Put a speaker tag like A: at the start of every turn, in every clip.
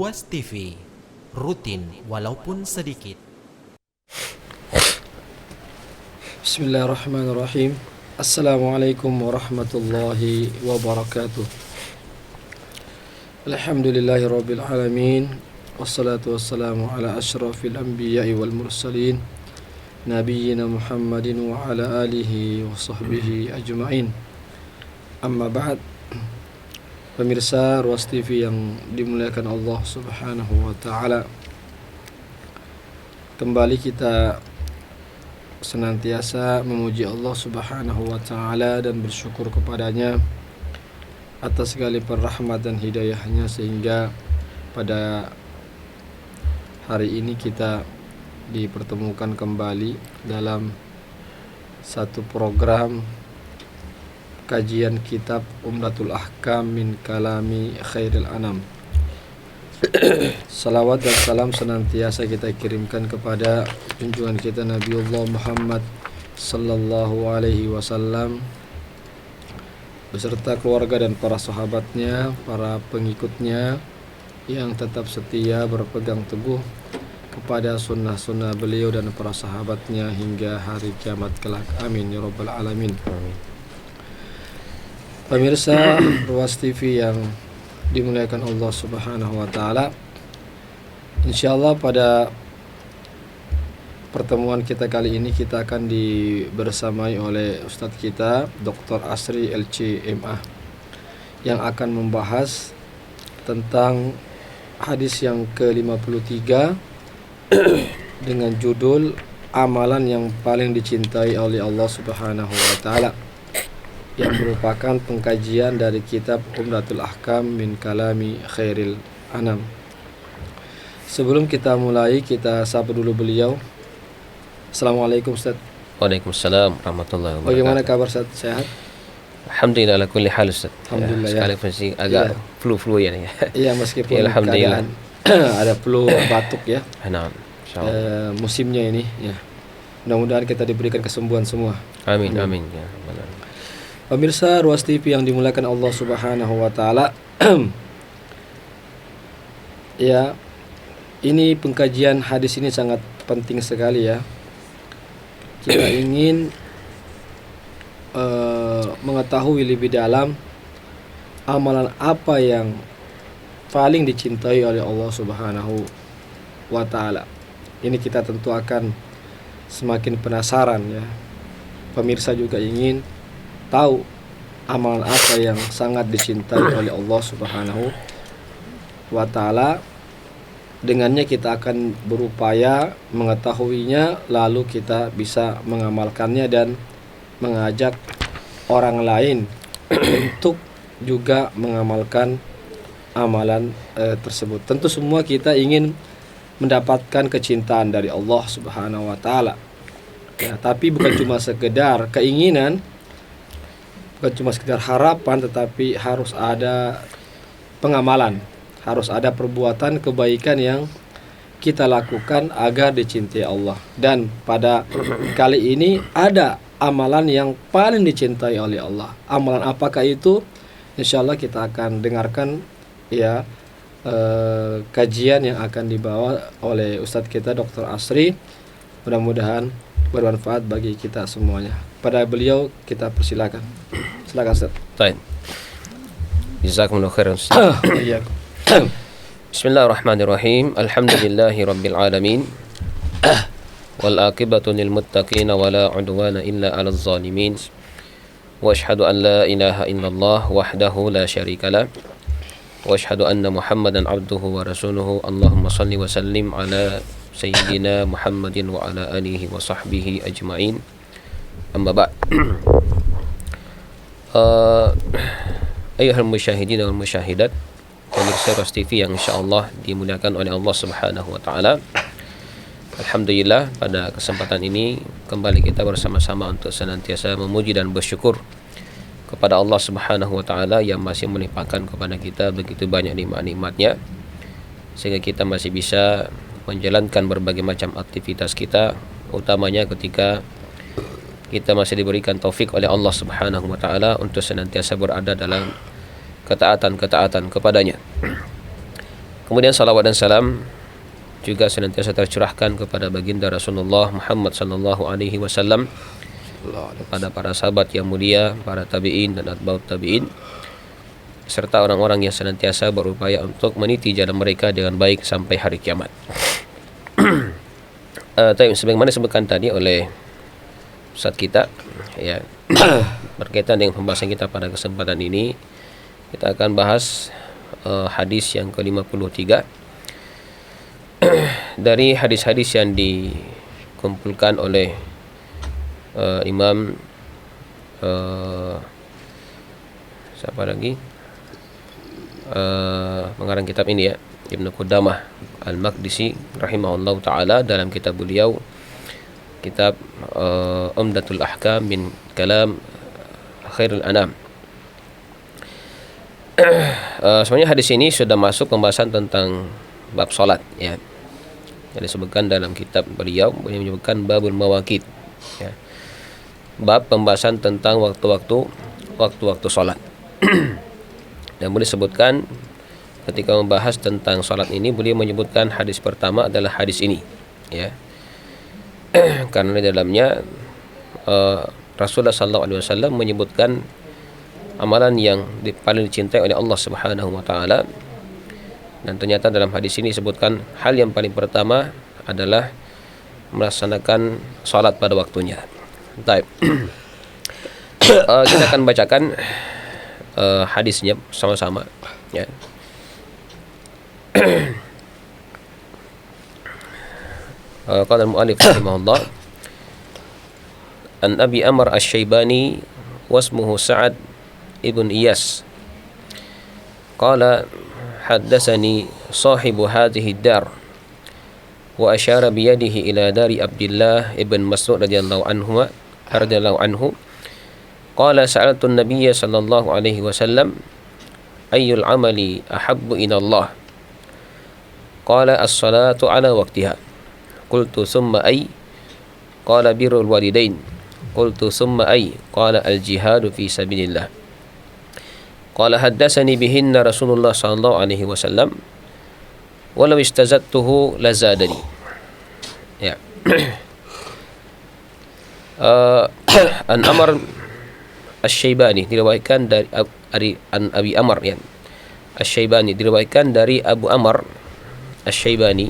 A: Ruas TV, rutin walaupun sedikit.
B: Bismillahirrahmanirrahim. Assalamualaikum warahmatullahi wabarakatuh. Alhamdulillahirabbil alamin. Wassalatu wassalamu ala asyrafil anbiya'i wal mursalin nabiyyina Muhammadin wa ala alihi wa sahbihi ajma'in. Amma ba'd. Pemirsa Ruas TV yang dimuliakan Allah Subhanahu wa taala, kembali kita senantiasa memuji Allah Subhanahu wa taala dan bersyukur kepadanya atas segala rahmat dan hidayahnya, sehingga pada hari ini kita dipertemukan kembali dalam satu program kajian kitab Umdatul Ahkam min Kalami Khairil Anam. Salawat dan salam senantiasa kita kirimkan kepada junjungan kita Nabiullah Muhammad sallallahu alaihi wasallam beserta keluarga dan para sahabatnya, para pengikutnya yang tetap setia berpegang teguh kepada sunnah-sunnah beliau dan para sahabatnya hingga hari kiamat kelak. Amin ya rabbal alamin. Pemirsa Ruas TV yang dimuliakan Allah Subhanahu wa taala, insyaallah pada pertemuan kita kali ini kita akan dibersamai oleh Ustadz kita Dr. Asri LC.MA yang akan membahas tentang hadis yang ke-53 dengan judul amalan yang paling dicintai oleh Allah Subhanahu wa taala, yang merupakan pengkajian dari kitab Umdatul Ahkam min Kalami Khairil Anam. Sebelum kita mulai, kita sapa dulu beliau. Assalamualaikum Ustaz.
C: Waalaikumsalam warahmatullahi wabarakatuh.
B: Bagaimana kabar Ustaz? Sehat?
C: Alhamdulillah ala kulli hal Ustaz.
B: Alhamdulillah ya.
C: Sekalipun sih agak flu-flu ya.
B: Iya, meskipun
C: Ya, alhamdulillah.
B: ada flu batuk ya.
C: Nah, insyaallah.
B: Musimnya ini ya. Mudah-mudahan kita diberikan kesembuhan semua.
C: Amin amin ya. Benar.
B: Pemirsa Ruas TV yang dimuliakan Allah Subhanahu wa taala. Ya, ini pengkajian hadis ini sangat penting sekali ya. Kita ingin mengetahui lebih dalam amalan apa yang paling dicintai oleh Allah Subhanahu wa taala. Ini kita tentu akan semakin penasaran ya. Pemirsa juga ingin tahu amalan apa yang sangat dicintai oleh Allah Subhanahu wa taala. Dengannya kita akan berupaya mengetahuinya, lalu kita bisa mengamalkannya dan mengajak orang lain untuk juga mengamalkan amalan tersebut. Tentu semua kita ingin mendapatkan kecintaan dari Allah Subhanahu wa taala. Ya, tapi bukan cuma sekedar keinginan, bukan cuma sekedar harapan, tetapi harus ada pengamalan, harus ada perbuatan kebaikan yang kita lakukan agar dicintai Allah. Dan pada kali ini ada amalan yang paling dicintai oleh Allah. Amalan apakah itu? Insyaallah kita akan dengarkan ya kajian yang akan dibawa oleh Ustadz kita Dr. Asri. Mudah-mudahan bermanfaat bagi kita semuanya. Pada beliau kita persilakan. Silakan Ustaz.
C: Baik. Jazakumullahu khairan Ustaz.
B: Iya.
C: Bismillahirrahmanirrahim. Alhamdulillahi rabbil alamin. Wal aqibatu lil muttaqin wa la udwana illa 'alal zalimin. Wa asyhadu an la ilaha illallah wahdahu la syarika lah. Wa asyhadu anna Muhammadan 'abduhu wa rasuluhu. Allahumma shalli wa sallim ala sayyidina Muhammadin wa ala alihi wa sahbihi ajma'in. Amma ba'd. Ayyuhal musyahidin wal musyahidat, pemirsa Ruas TV yang insyaallah dimuliakan oleh Allah Subhanahu wa taala. Alhamdulillah, pada kesempatan ini kembali kita bersama-sama untuk senantiasa memuji dan bersyukur kepada Allah Subhanahu wa taala yang masih melimpahkan kepada kita begitu banyak nikmat-nikmatnya, sehingga kita masih bisa menjalankan berbagai macam aktivitas kita, utamanya ketika kita masih diberikan taufik oleh Allah Subhanahu wa taala untuk senantiasa berada dalam ketaatan-ketaatan kepadanya. Kemudian salawat dan salam juga senantiasa tercurahkan kepada baginda Rasulullah Muhammad sallallahu alaihi wasallam, kepada para sahabat yang mulia, para tabi'in dan atba'ut tabi'in, serta orang-orang yang senantiasa berupaya untuk meniti jalan mereka dengan baik sampai hari kiamat. Sebagaimana disebutkan tadi oleh Ustaz kita, ya, berkaitan dengan pembahasan kita pada kesempatan ini, kita akan bahas hadis yang ke-53 dari hadis-hadis yang dikumpulkan oleh Imam siapa lagi pengarang kitab ini, ya, Ibnu Qudamah Al-Maqdisi rahimahullah ta'ala, dalam kitab beliau, kitab Umdatul Ahkam min Kalam Khairul Anam. Sebenarnya hadis ini sudah masuk pembahasan tentang bab salat, ya. Yang disebutkan dalam kitab beliau menyebutkan babul mawaqit, ya. Bab pembahasan tentang waktu-waktu salat. Dan boleh disebutkan ketika membahas tentang salat ini, beliau menyebutkan hadis pertama adalah hadis ini, ya. Karena di dalamnya Rasulullah SAW menyebutkan amalan yang paling dicintai oleh Allah Subhanahu wa taala, dan ternyata dalam hadis ini disebutkan hal yang paling pertama adalah melaksanakan salat pada waktunya. Baik. Kita akan bacakan hadisnya sama-sama, ya. Qala al-mu'allif rahimahullah, an Abi Amr Asy-Syaibani wasmuhu Sa'ad ibn Iyas qala haddatsani sahibu hadhihi ad-dar wa asyara bi yadihi ila dari Abdullah ibn Mas'ud radhiyallahu anhu qala sa'altu an-nabiy sallallahu alaihi wasallam ayyul amali ahabbu ila Allah qala as-salatu ala waqtiha qultu thumma ay qala birrul walidain qultu thumma ay qala al-jihadu fi sabilillah qala haddatsani bihinna Rasulullah sallallahu alaihi wasallam walau istazattuhu lazadani, ya. An Amr Asy-Syaibani diriwayatkan dari an Abi Amr, ya, Asy-Syaibani diriwayatkan dari Abu Amr Asy-Syaibani,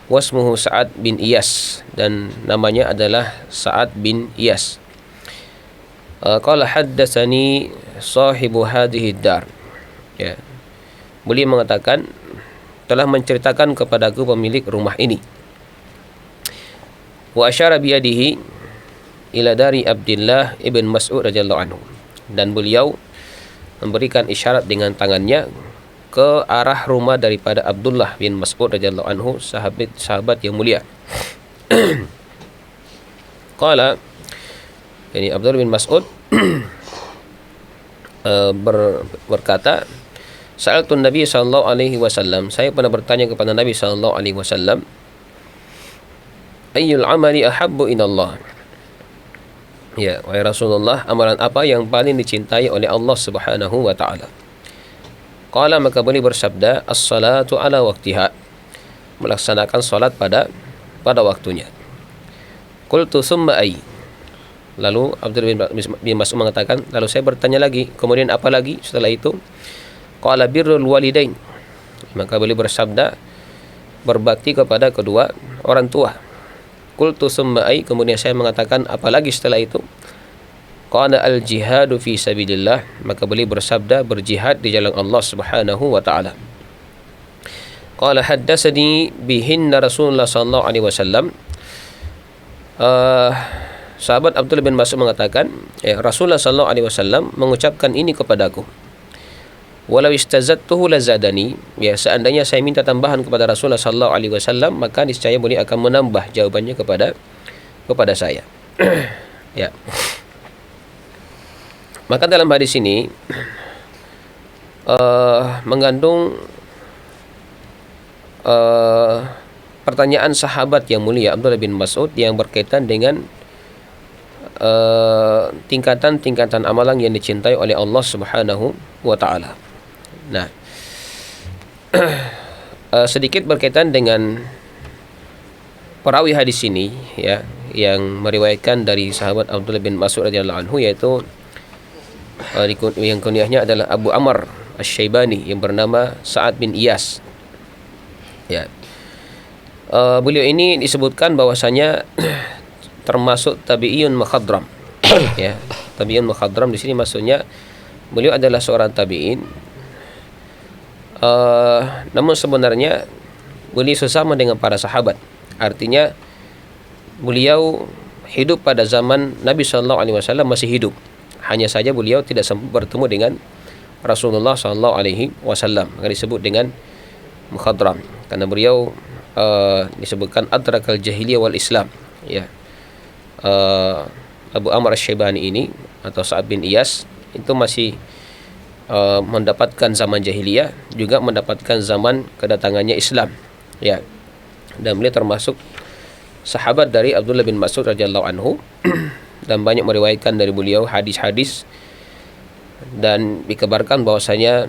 C: wasmuhu Sa'ad bin Iyas, dan namanya adalah Sa'ad bin Iyas. Qala haddatsani sahibu hadhihi dar, ya. Beliau mengatakan telah menceritakan kepadaku pemilik rumah ini. Wa asyara bi yadihi ila dari Abdullah ibn Mas'ud radhiyallahu anhu, dan beliau memberikan isyarat dengan tangannya ke arah rumah daripada Abdullah bin Mas'ud radhiyallahu anhu, sahabat yang mulia. Qala, ini Abdullah bin Mas'ud berkata, sa'altu Nabi sallallahu alaihi wasallam, saya pernah bertanya kepada Nabi sallallahu alaihi wasallam, ayyul amali ahabbu ila Allah, ya, wahai Rasulullah, amalan apa yang paling dicintai oleh Allah Subhanahu wa taala? Qala, maka beliau bersabda, as-salatu ala waqtiha, melaksanakan salat pada waktunya. Qultu summa ay, lalu Abdullah bin Mas'ud mengatakan, lalu saya bertanya lagi, kemudian apa lagi setelah itu? Qala birrul walidain, maka beliau bersabda, berbakti kepada kedua orang tua. Qultu summa ay, kemudian saya mengatakan, apa lagi setelah itu? Qala al-jihadu fi sabilillah, maka beliau bersabda, berjihad di jalan Allah Subhanahu wa taala. Qala haddatsani bihinna Rasulullah sallallahu alaihi wasallam. Sahabat Abdullah bin Mas'ud mengatakan, Rasulullah sallallahu alaihi wasallam mengucapkan ini kepadaku. Walau istazattuhu lazadani, ya, seandainya saya minta tambahan kepada Rasulullah sallallahu alaihi wasallam, maka niscaya beliau akan menambah jawabannya kepada saya. Ya. Maka dalam hadis ini mengandung pertanyaan sahabat yang mulia Abdullah bin Mas'ud yang berkaitan dengan tingkatan-tingkatan amalan yang dicintai oleh Allah Subhanahu wa taala. Nah, sedikit berkaitan dengan perawi hadis ini ya, yang meriwayatkan dari sahabat Abdullah bin Mas'ud radhiyallahu anhu, yaitu yang kunyahnya adalah Abu Amr Asy-Syaibani yang bernama Sa'ad bin Iyas. Ya. Beliau ini disebutkan bahwasanya termasuk tabi'iyun mukhadram. Ya, tabi'iyun mukhadram di sini maksudnya beliau adalah seorang tabi'in. Namun sebenarnya beliau sesama dengan para sahabat. Artinya beliau hidup pada zaman Nabi sallallahu alaihi wasallam masih hidup. Hanya saja beliau tidak sempat bertemu dengan Rasulullah sallallahu alaihi wasallam. Maka disebut dengan mukhadram karena beliau disebutkan adrakal jahiliyah wal Islam. Ya. Abu Amr Asy-Syaibani ini atau Sa'ad bin Iyas itu masih mendapatkan zaman jahiliyah, juga mendapatkan zaman kedatangannya Islam. Ya. Dan beliau termasuk sahabat dari Abdullah bin Mas'ud radhiyallahu anhu dan banyak meriwayatkan dari beliau hadis-hadis, dan dikabarkan bahwasanya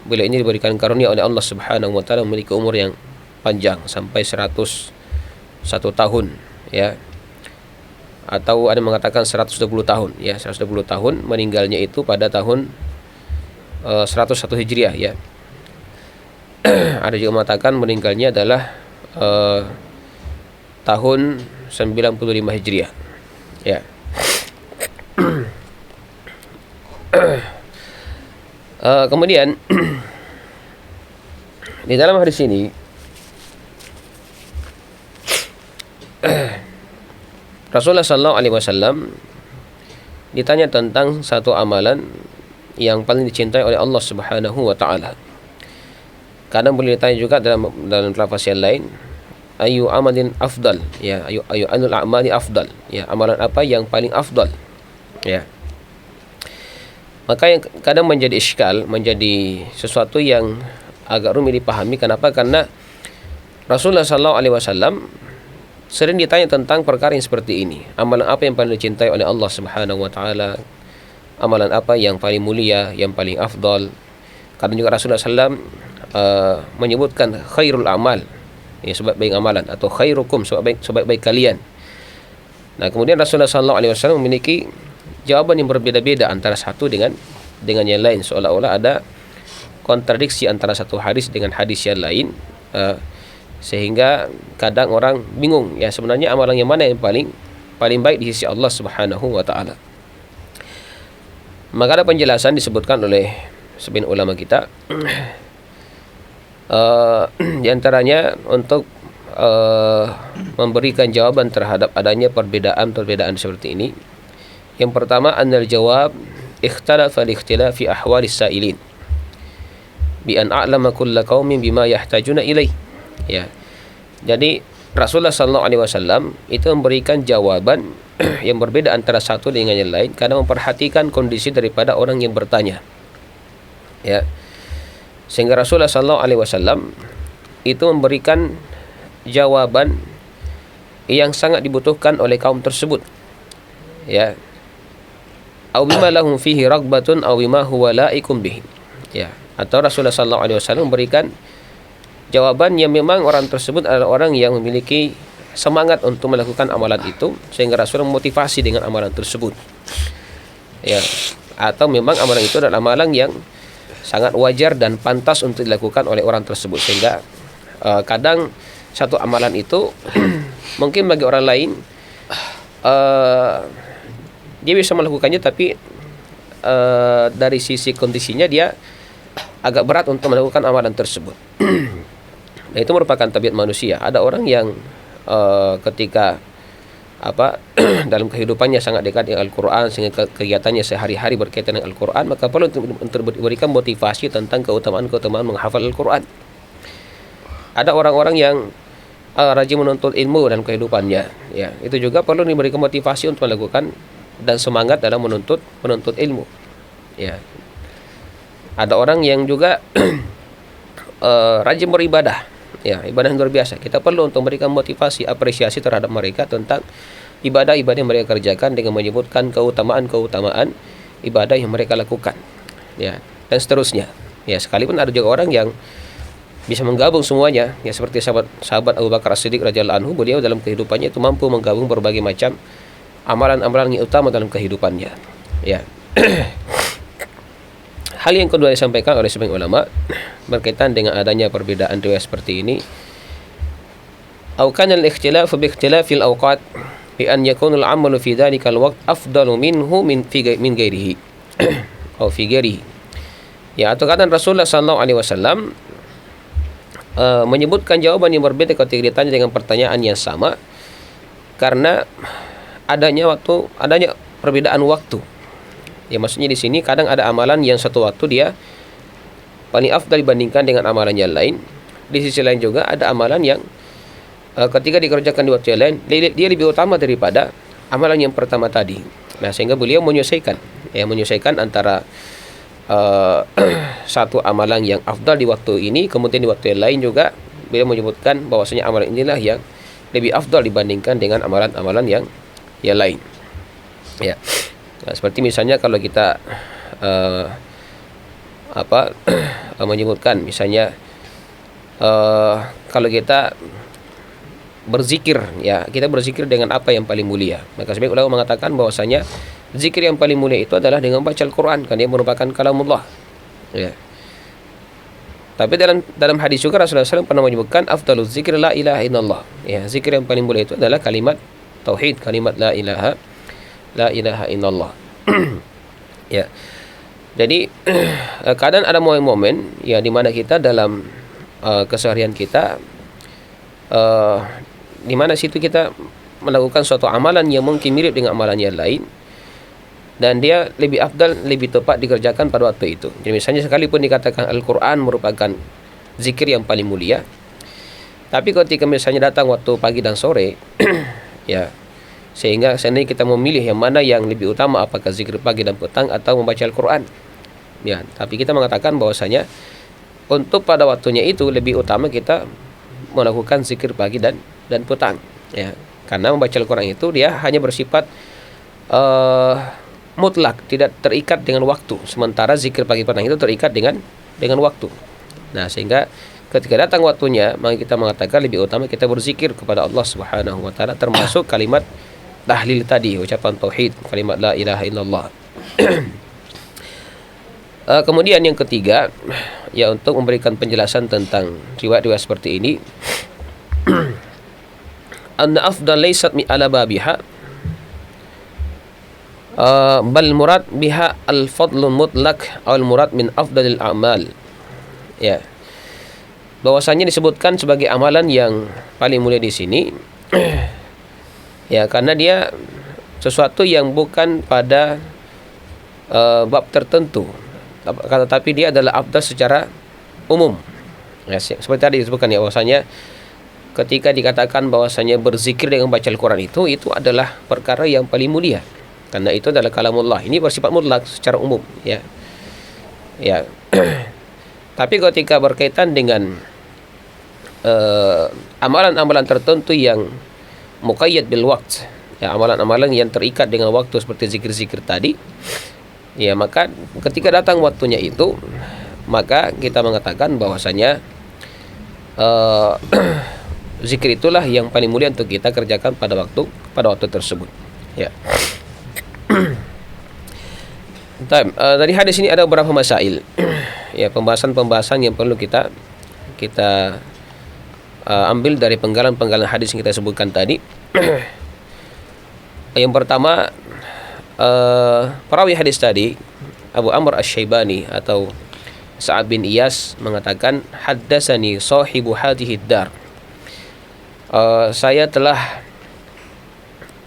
C: beliau ini diberikan karunia oleh Allah Subhanahu wa taala memiliki umur yang panjang sampai 101 tahun ya. Atau ada mengatakan 120 tahun ya, 120 tahun, meninggalnya itu pada tahun 101 Hijriah ya. Ada juga mengatakan meninggalnya adalah tahun 95 Hijriah. Ya. Kemudian di dalam hadis ini Rasulullah sallallahu alaihi wasallam ditanya tentang satu amalan yang paling dicintai oleh Allah Subhanahu wa taala. Kadang boleh ditanya juga dalam lafaz yang lain, ayu amalin afdal, ya, ayu anul a'mali afdal, ya, amalan apa yang paling afdal, ya. Maka yang kadang menjadi iskal, menjadi sesuatu yang agak rumit dipahami. Kenapa? Karena Rasulullah sallallahu alaihi wasallam sering ditanya tentang perkara yang seperti ini. Amalan apa yang paling dicintai oleh Allah Subhanahu wa taala? Amalan apa yang paling mulia, yang paling afdal? Kadang juga Rasulullah sallallahu menyebutkan khairul amal, ya, sebaik-baik amalan, atau khairukum, sebaik-baik kalian. Nah, kemudian Rasulullah sallallahu alaihi wasallam memiliki jawaban yang berbeda-beda antara satu dengan yang lain, seolah-olah ada kontradiksi antara satu hadis dengan hadis yang lain, sehingga kadang orang bingung, ya, sebenarnya amalan yang mana yang paling baik di sisi Allah Subhanahu wa taala. Maka ada penjelasan disebutkan oleh sebagian ulama kita, di antaranya untuk memberikan jawaban terhadap adanya perbedaan seperti ini. Yang pertama, annal jawab ikhtalafa li-ikhtilafi ahwalis sa'ilin bi an a'lama kulla qaumin bima yahtajuna ilaih. Ya. Jadi Rasulullah sallallahu alaihi wasallam itu memberikan jawaban yang berbeda antara satu dengan yang lain karena memperhatikan kondisi daripada orang yang bertanya. Ya. Sehingga Rasulullah sallallahu alaihi wasallam itu memberikan jawaban yang sangat dibutuhkan oleh kaum tersebut. Ya. Aw bima lahum fihi raghbatun aw bima huwa laikum bihi. Ya, atau Rasulullah sallallahu alaihi wasallam memberikan jawaban yang memang orang tersebut adalah orang yang memiliki semangat untuk melakukan amalan itu, sehingga Rasul memotivasi dengan amalan tersebut. Ya, atau memang amalan itu adalah amalan yang sangat wajar dan pantas untuk dilakukan oleh orang tersebut, sehingga kadang satu amalan itu mungkin bagi orang lain dia bisa melakukannya, tapi dari sisi kondisinya dia agak berat untuk melakukan amalan tersebut. Nah, itu merupakan tabiat manusia. Ada orang yang ketika dalam kehidupannya sangat dekat dengan Al-Quran, sehingga kegiatannya sehari-hari berkaitan dengan Al-Quran, maka perlu untuk diberikan motivasi tentang keutamaan menghafal Al-Quran. Ada orang-orang yang rajin menuntut ilmu dalam kehidupannya, ya, itu juga perlu diberikan motivasi untuk melakukan dan semangat dalam menuntut ilmu. Ya. Ada orang yang juga rajin beribadah, ya, ibadah yang luar biasa. Kita perlu untuk memberikan motivasi, apresiasi terhadap mereka tentang ibadah-ibadah yang mereka kerjakan dengan menyebutkan keutamaan ibadah yang mereka lakukan, ya, dan seterusnya. Ya, sekalipun ada juga orang yang bisa menggabung semuanya, ya seperti sahabat Abu Bakar As-Siddiq radhiyallahu anhu, beliau dalam kehidupannya itu mampu menggabung berbagai macam amalan-amalan yang utama dalam kehidupannya. Ya. Hal yang kedua disampaikan oleh sebagian ulama berkaitan dengan adanya perbedaan riwayat seperti ini. Au kana al-ikhtilaf bi ikhtilafil awqat bi an yakuna al-amalu fi dhalika al-waqt afdalu minhu min ghairihi. Atau fi ghairihi. Ya, atau kata Rasulullah sallallahu alaihi wasallam menyebutkan jawaban yang berbeda ketika ditanya dengan pertanyaan yang sama karena adanya perbedaan waktu. Ya, maksudnya di sini kadang ada amalan yang satu waktu dia paling afdal dibandingkan dengan amalan yang lain. Di sisi lain juga ada amalan yang ketika dikerjakan di waktu yang lain dia lebih utama daripada amalan yang pertama tadi. Nah, sehingga beliau menyesuaikan antara satu amalan yang afdal di waktu ini, kemudian di waktu yang lain juga beliau menyebutkan bahwasanya amalan inilah yang lebih afdal dibandingkan dengan amalan-amalan yang lain. Ya. Nah, seperti misalnya kalau kita menyebutkan misalnya kalau kita berzikir, ya kita berzikir dengan apa yang paling mulia, maka sebagian ulama mengatakan bahwasanya zikir yang paling mulia itu adalah dengan baca Al-Quran, karena dia merupakan kalamullah. Ya. Tapi dalam hadis juga Rasulullah SAW pernah menyebutkan afdaluz zikir la ilaha illallah. Ya, zikir yang paling mulia itu adalah kalimat tauhid, kalimat la ilaha illallah. Ya. Jadi kadang ada momen-momen ya di mana kita dalam keseharian kita di mana situ kita melakukan suatu amalan yang mungkin mirip dengan amalan yang lain dan dia lebih afdal, lebih tepat dikerjakan pada waktu itu. Jadi misalnya sekalipun dikatakan Al-Quran merupakan zikir yang paling mulia, tapi ketika misalnya datang waktu pagi dan sore ya, sehingga seandainya kita memilih yang mana yang lebih utama, apakah zikir pagi dan petang atau membaca Al-Quran, ya, tapi kita mengatakan bahwasanya untuk pada waktunya itu lebih utama kita melakukan zikir pagi dan petang, ya, karena membaca Al-Quran itu dia hanya bersifat mutlak, tidak terikat dengan waktu, sementara zikir pagi petang itu terikat dengan waktu. Nah, sehingga ketika datang waktunya, maka kita mengatakan lebih utama kita berzikir kepada Allah Subhanahu wa taala, termasuk kalimat tahlil tadi, ucapan tauhid, kalimat la ilaha illallah. Kemudian yang ketiga, ya, untuk memberikan penjelasan tentang riwayat-riwayat seperti ini, anna afdal laysat mi ala babiha bal murad biha al-fadlun mutlak al murad min afdalil a'mal. Ya. Bahwasanya disebutkan sebagai amalan yang paling mulia di sini ya, karena dia sesuatu yang bukan pada bab tertentu, tetapi dia adalah afdal secara umum. Ya, seperti tadi disebutkan ya, bahwasanya ketika dikatakan bahwasanya berzikir dengan baca Al-Quran itu adalah perkara yang paling mulia, karena itu adalah kalamullah. Ini bersifat mutlak secara umum, ya. Ya. Tapi ketika berkaitan dengan amalan-amalan tertentu yang muqayyad bil waqt, ya, amalan-amalan yang terikat dengan waktu seperti zikir-zikir tadi, ya, maka ketika datang waktunya itu, maka kita mengatakan bahwasanya zikir itulah yang paling mulia untuk kita kerjakan pada waktu tersebut, ya. Dari hadis ini ada beberapa masail, ya, pembahasan yang perlu kita ambil dari penggalan-penggalan hadis yang kita sebutkan tadi. Yang pertama, perawi hadis tadi Abu Amr Asy-Syaibani atau Sa'ad bin Iyas mengatakan, haddatsani sahibu hadhihi dar, saya telah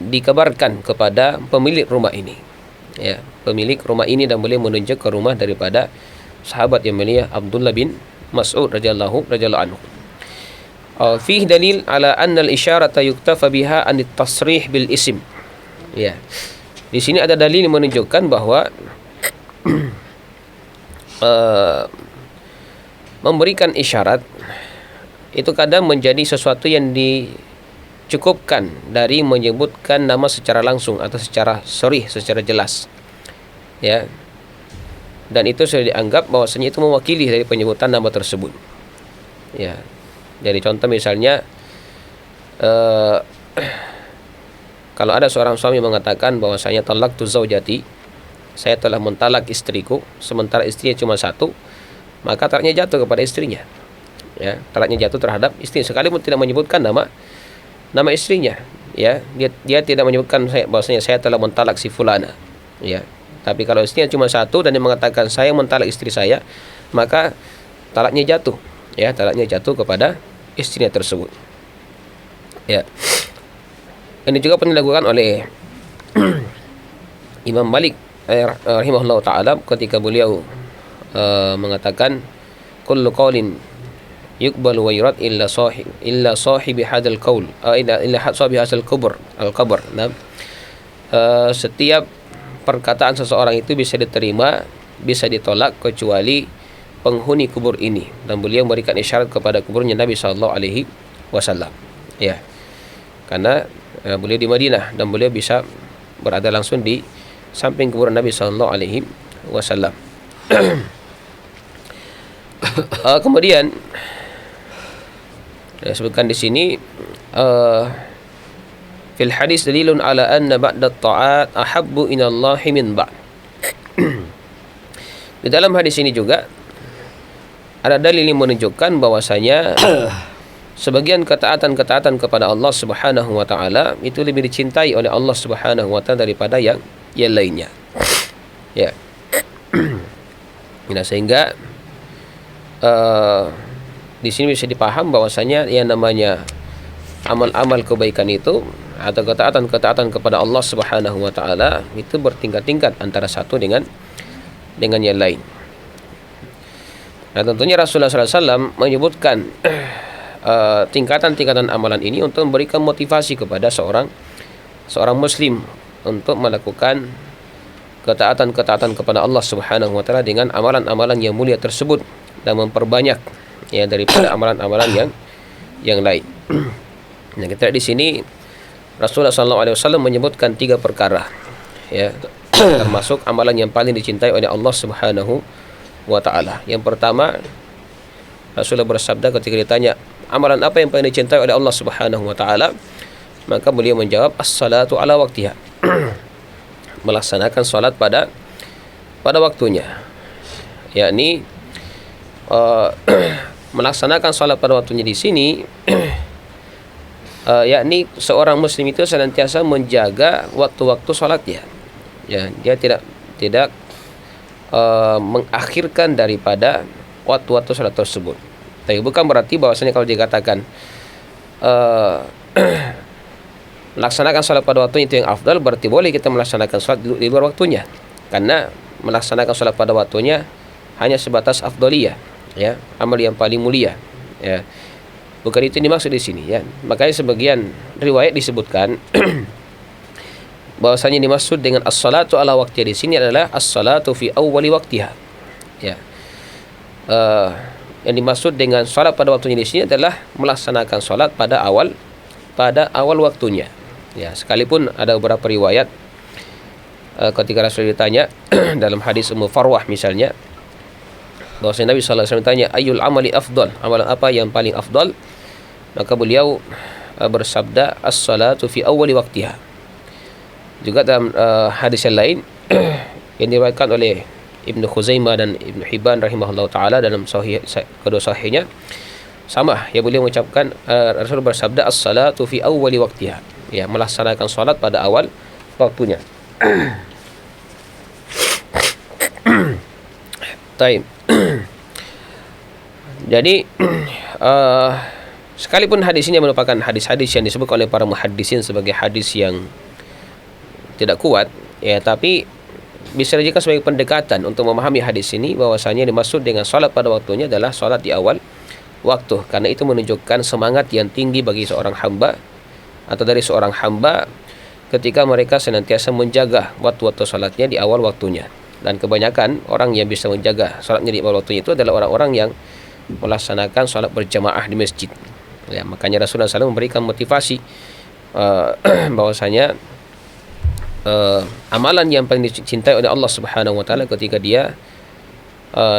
C: dikabarkan kepada pemilik rumah ini, ya, pemilik rumah ini, dan beliau menunjuk ke rumah daripada sahabat yang mulia Abdullah bin Mas'ud radhiyallahu anhu. Fihi dalil ala anna al-isyarata yuktafa biha an at-tasrih bil ism. Ya. Di sini ada dalil yang menunjukkan bahwa memberikan isyarat itu kadang menjadi sesuatu yang dicukupkan dari menyebutkan nama secara langsung atau secara sharih, secara jelas, ya. Dan itu sudah dianggap bahwasanya itu mewakili dari penyebutan nama tersebut. Ya. Jadi contoh misalnya kalau ada seorang suami mengatakan bahwasanya talaqtu zaujati, saya telah mentalak istriku, sementara istrinya cuma satu, maka talaknya jatuh kepada istrinya. Ya, talaknya jatuh terhadap istri sekalipun tidak menyebutkan nama istrinya. Ya, dia tidak menyebutkan bahwasanya saya telah mentalak si fulana. Ya. Tapi kalau istrinya cuma satu dan dia mengatakan saya mentalak istri saya, maka talaknya jatuh. Ya, talaknya jatuh kepada istrinya tersebut. Ya. Ini juga pernah dilakukan oleh Imam Malik rahimahullah taala ketika beliau mengatakan kullu qaulin yuqbalu wa yurad illa sahibi hadzal qaul illa sahibi hadzal qabr al-qabr. Nah, setiap perkataan seseorang itu bisa diterima, bisa ditolak kecuali penghuni kubur ini, dan beliau memberikan isyarat kepada kuburnya Nabi sallallahu alaihi wasallam. Ya. Karena beliau di Madinah dan beliau bisa berada langsung di samping kuburan Nabi sallallahu alaihi wasallam. Kemudian disebutkan di sini fil hadis dalilun ala anna ba'da at-ta'at ahabbu ila Allah min ba'd. Di dalam hadis ini juga ada dalil yang menunjukkan bahwasanya sebagian ketaatan-ketaatan kepada Allah Subhanahu wa taala itu lebih dicintai oleh Allah Subhanahu wa taala daripada yang lainnya. Ya. Nah, sehingga di sini bisa dipaham bahwasanya yang namanya amal-amal kebaikan itu atau ketaatan-ketaatan kepada Allah Subhanahu wa taala itu bertingkat-tingkat antara satu dengan yang lain. Nah, tentunya Rasulullah SAW menyebutkan tingkatan-tingkatan amalan ini untuk memberikan motivasi kepada seorang muslim untuk melakukan ketaatan-ketaatan kepada Allah Subhanahu wa taala dengan amalan-amalan yang mulia tersebut dan memperbanyak ya daripada amalan-amalan yang lain. Nah, kita lihat di sini Rasulullah SAW menyebutkan 3 perkara ya termasuk amalan yang paling dicintai oleh Allah Subhanahu wa taala. Yang pertama, Rasulullah bersabda ketika ditanya, amalan apa yang paling dicintai oleh Allah Subhanahu wa taala? Maka beliau menjawab, as-salatu ala waktiha. Melaksanakan salat pada waktunya. Yakni melaksanakan salat pada waktunya di sini yakni seorang muslim itu senantiasa menjaga waktu-waktu salatnya. Ya, dia tidak mengakhirkan daripada waktu-waktu salat tersebut. Tapi bukan berarti bahwasanya kalau dikatakan melaksanakan salat pada waktunya itu yang afdal, berarti boleh kita melaksanakan salat di luar waktunya. Karena melaksanakan salat pada waktunya hanya sebatas afdaliyah, ya, amal yang paling mulia, ya. Bukan itu yang dimaksud di sini, ya. Makanya sebagian riwayat disebutkan bahwasanya dimaksud dengan as-salatu ala waqtiha di sini adalah as-salatu fi awwali waqtiha. Ya. Yang dimaksud dengan salat pada waktunya di sini adalah melaksanakan salat pada awal waktunya. Ya, sekalipun ada beberapa riwayat ketika Rasul ditanya dalam hadis Ummu Farwah misalnya, bahwasanya Nabi sallallahu alaihi wasallam ditanya ayyul amali afdal, amalan apa yang paling afdal? Maka beliau bersabda as-salatu fi awwali waqtiha. Juga dalam hadis yang lain yang diriwayatkan oleh Ibnu Khuzaimah dan Ibnu Hibban rahimahullah taala dalam sahih kedua sahihnya sama, ya, beliau mengucapkan Rasul bersabda as-salatu fi awwali waqtiha, ya, melaksanakan salat pada awal waktunya. Taib. Jadi sekalipun hadis ini merupakan hadis-hadis yang disebut oleh para muhaddisin sebagai hadis yang tidak kuat, ya, tapi bisa dijadikan sebagai pendekatan untuk memahami hadis ini bahwasanya dimaksud dengan salat pada waktunya adalah salat di awal waktu, karena itu menunjukkan semangat yang tinggi bagi seorang hamba atau dari seorang hamba ketika mereka senantiasa menjaga waktu-waktu salatnya di awal waktunya. Dan kebanyakan orang yang bisa menjaga salatnya di awal waktunya itu adalah orang-orang yang melaksanakan salat berjamaah di masjid. Ya, makanya Rasulullah SAW memberikan motivasi bahwasanya amalan yang paling dicintai oleh Allah Subhanahu wa taala ketika dia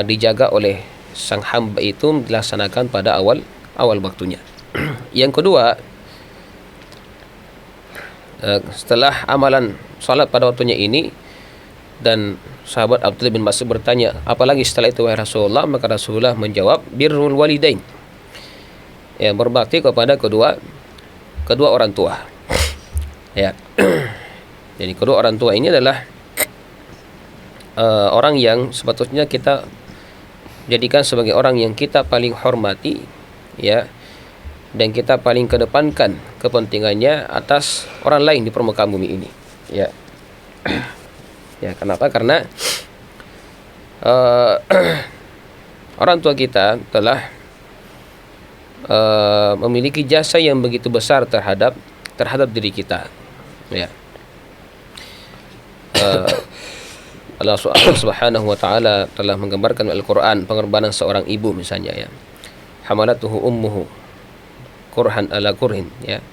C: dijaga oleh sang hamba itu dilaksanakan pada awal waktunya. Yang kedua, setelah amalan salat pada waktunya ini, dan sahabat Abdullah bin Mas'ud bertanya, apalagi setelah itu wahai Rasulullah? Maka Rasulullah menjawab, birrul walidain, ya, berbakti kepada kedua orang tua. Ya. Jadi kedua orang tua ini adalah orang yang sepatutnya kita jadikan sebagai orang yang kita paling hormati, ya, dan kita paling kedepankan kepentingannya atas orang lain di permukaan bumi ini, ya. Ya, kenapa? Karena orang tua kita telah memiliki jasa yang begitu besar terhadap diri kita, ya. Allah Subhanahu wa taala telah menggambarkan Al-Qur'an pengorbanan seorang ibu misalnya, ya. Hamalatuhu ummuhu kurhan ala kurhin, ya.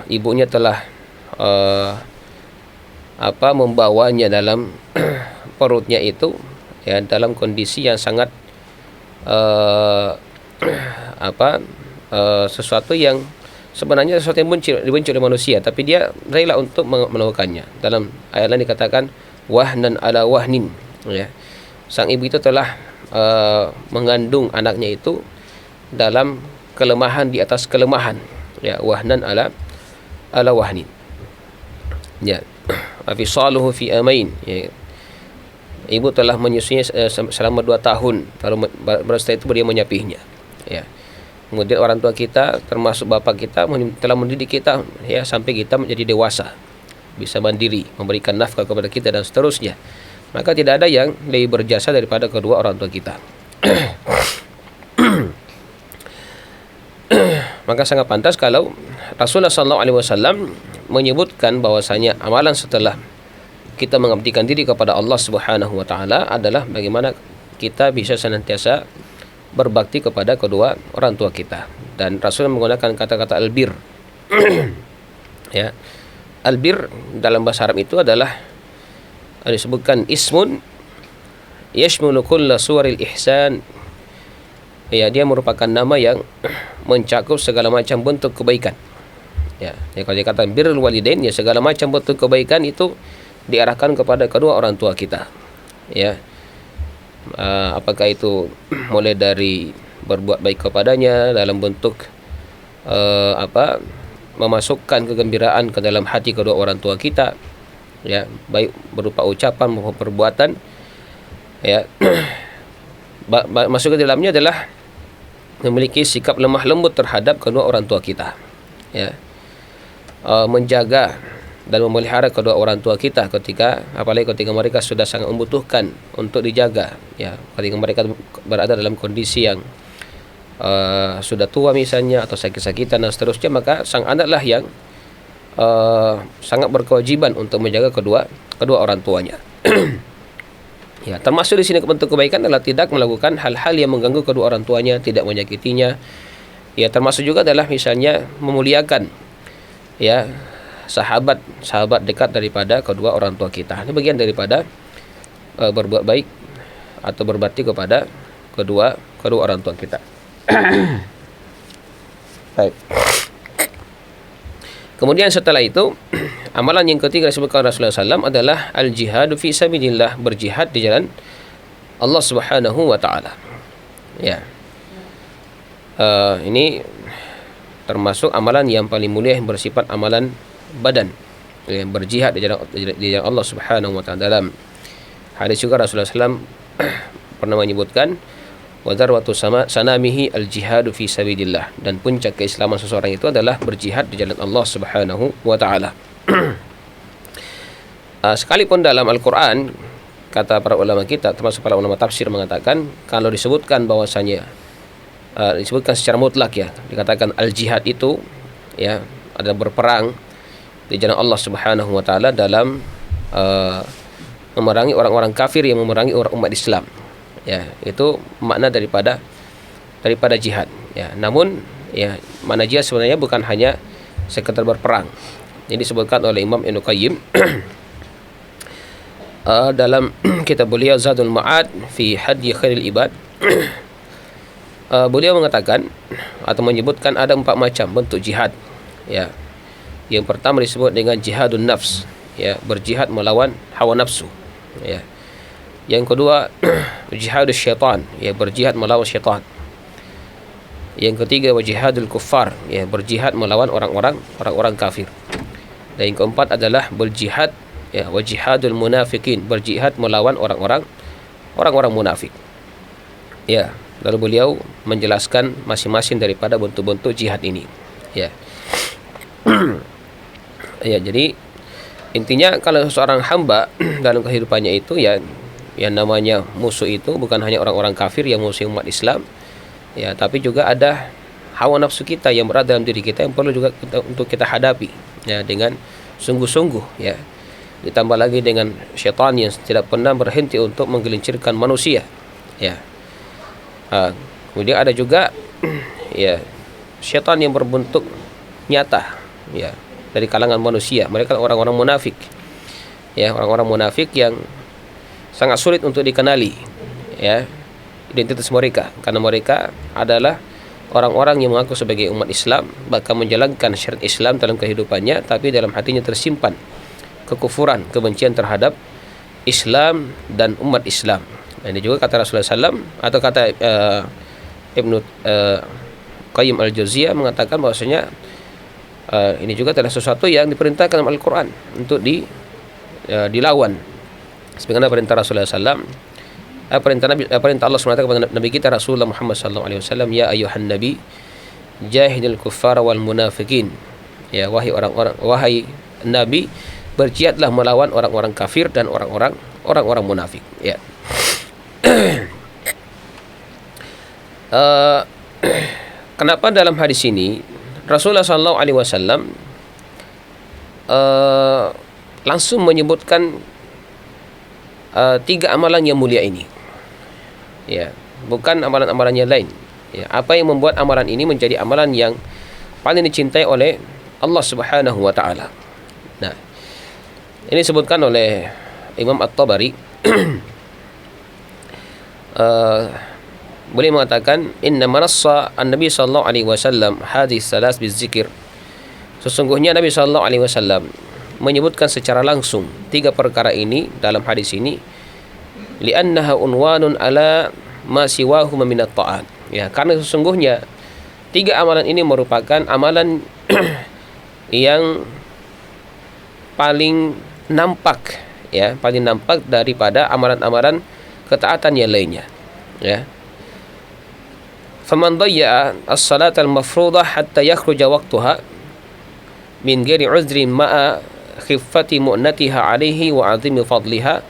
C: Ibunya telah membawanya dalam perutnya itu, ya, dalam kondisi yang sangat sesuatu yang sebenarnya sesuatu yang dibenci oleh manusia, tapi dia rela untuk melakukannya. Dalam ayat lain dikatakan wahnan ala wahnin, ya. Sang ibu itu telah mengandung anaknya itu dalam kelemahan di atas kelemahan, ya, wahnan ala wahnin, ya. Afisaluhu fi amain, ya. Ibu telah menyusuinya selama 2 tahun, baru setelah itu dia menyapihnya, ya. Kemudian orang tua kita, termasuk bapak kita, telah mendidik kita, ya, sampai kita menjadi dewasa, bisa mandiri, memberikan nafkah kepada kita dan seterusnya. Maka tidak ada yang lebih berjasa daripada kedua orang tua kita. Maka sangat pantas kalau Rasulullah SAW menyebutkan bahwasanya amalan setelah kita mengabdikan diri kepada Allah Subhanahu wa taala adalah bagaimana kita bisa senantiasa berbakti kepada kedua orang tua kita. Dan Rasul menggunakan kata-kata albir. Ya. Albir dalam bahasa Arab itu adalah disebutkan ismun yashmulu kulla suwaril ihsan. Ya, dia merupakan nama yang mencakup segala macam bentuk kebaikan. Ya, kalau dikatakan birrul walidain, ya, segala macam bentuk kebaikan itu diarahkan kepada kedua orang tua kita. Ya. Apakah itu mulai dari berbuat baik kepadanya dalam bentuk memasukkan kegembiraan ke dalam hati kedua orang tua kita, ya, baik berupa ucapan maupun perbuatan, ya. Masuk ke dalamnya adalah memiliki sikap lemah lembut terhadap kedua orang tua kita, ya. Menjaga dan memelihara kedua orang tua kita apalagi ketika mereka sudah sangat membutuhkan untuk dijaga, ya. Ketika mereka berada dalam kondisi yang sudah tua misalnya, atau sakit-sakitan dan seterusnya, maka sang anaklah yang sangat berkewajiban untuk menjaga kedua orang tuanya. Ya, termasuk di sini bentuk kebaikan adalah tidak melakukan hal-hal yang mengganggu kedua orang tuanya, tidak menyakitinya. Ya, termasuk juga adalah misalnya memuliakan, ya, sahabat dekat daripada kedua orang tua kita. Ini bagian daripada berbuat baik atau berbakti kepada kedua orang tua kita. Baik. Kemudian setelah itu, amalan yang ketiga disebutkan Rasulullah SAW adalah al-jihadu fi sabilillah, berjihad di jalan Allah Subhanahu wa taala. Ya. Ini termasuk amalan yang paling mulia yang bersifat amalan badan, yang berjihad di jalan Allah Subhanahu wa taala. Dalam hadis juga Rasulullah SAW pernah menyebutkan wa darwatu sanamihi al-jihadu fi sabilillah, dan puncak keislaman seseorang itu adalah berjihad di jalan Allah Subhanahu wa taala. Sekalipun dalam Al-Qur'an, kata para ulama kita, termasuk para ulama tafsir, mengatakan kalau disebutkan bahwasanya disebutkan secara mutlak, ya, dikatakan al-jihad itu, ya, adalah berperang di jalan Allah Subhanahu wa taala dalam memerangi orang-orang kafir yang memerangi orang umat Islam. Ya, itu makna daripada jihad, ya. Namun, ya, makna jihad sebenarnya bukan hanya sekedar berperang. Jadi disebutkan oleh Imam Ibnu Qayyim dalam kitab beliau Zadul Ma'ad fi Hadi Khairil Ibad, beliau mengatakan atau menyebutkan ada 4 macam bentuk jihad. Ya. Yang pertama disebut dengan jihadun nafs, ya, berjihad melawan hawa nafsu. Ya. Yang kedua jihadus syaitan, ya, berjihad melawan syaitan. Yang ketiga jihadul kuffar, ya, berjihad melawan orang-orang kafir. Dan yang keempat adalah berjihad, ya, jihadul munafikin, berjihad melawan orang-orang munafik. Ya, lalu beliau menjelaskan masing-masing daripada bentuk-bentuk jihad ini. Ya. Ya, jadi intinya kalau seorang hamba dalam kehidupannya itu, ya, yang namanya musuh itu bukan hanya orang-orang kafir yang musuh umat Islam, ya, tapi juga ada hawa nafsu kita yang berada dalam diri kita yang perlu juga untuk kita hadapi, ya, dengan sungguh-sungguh, ya. Ditambah lagi dengan syaitan yang tidak pernah berhenti untuk menggelincirkan manusia, ya. Kemudian ada juga ya syaitan yang berbentuk nyata, ya, dari kalangan manusia. Mereka orang-orang munafik, ya, orang-orang munafik yang sangat sulit untuk dikenali, ya, identitas mereka, karena mereka adalah orang-orang yang mengaku sebagai umat Islam, bahkan menjalankan syariat Islam dalam kehidupannya, tapi dalam hatinya tersimpan kekufuran, kebencian terhadap Islam dan umat Islam. Nah, ini juga kata Rasulullah SAW, atau kata Ibnu Qayyim al-Jauziyah mengatakan bahwasanya ini juga adalah sesuatu yang diperintahkan dalam Al-Quran untuk dilawan. Sebagaimana perintah Rasulullah SAW, perintah Allah SWT kepada Nabi kita Rasulullah Muhammad SAW, ya ayuhan Nabi jahidil kuffara wal munafikin, ya, wahai Nabi, berjihadlah melawan orang-orang kafir dan orang-orang munafik, ya. Kenapa dalam hadis ini Rasulullah SAW langsung menyebutkan 3 amalan yang mulia ini, ya, bukan amalan-amalan yang lain, ya. Apa yang membuat amalan ini menjadi amalan yang paling dicintai oleh Allah Subhanahu wa taala? Nah, ini disebutkan oleh Imam At-Tabari. Boleh mengatakan inna manassa an-nabi sallallahu alaihi wasallam hadis salas bizikir, sesungguhnya Nabi sallallahu alaihi wasallam menyebutkan secara langsung 3 perkara ini dalam hadis ini, li'annaha unwanun ala ma siwahu minat ta'at, ya, karena sesungguhnya 3 amalan ini merupakan amalan yang paling nampak, ya, paling nampak daripada amalan-amalan ketaatan yang lainnya, ya. Faman dayya'a as-salat al-mafruḍah hatta yakhruja waqtuha min ghairi 'udhrin ma'a khiffati mu'natiha 'alaihi wa 'azimi fadliha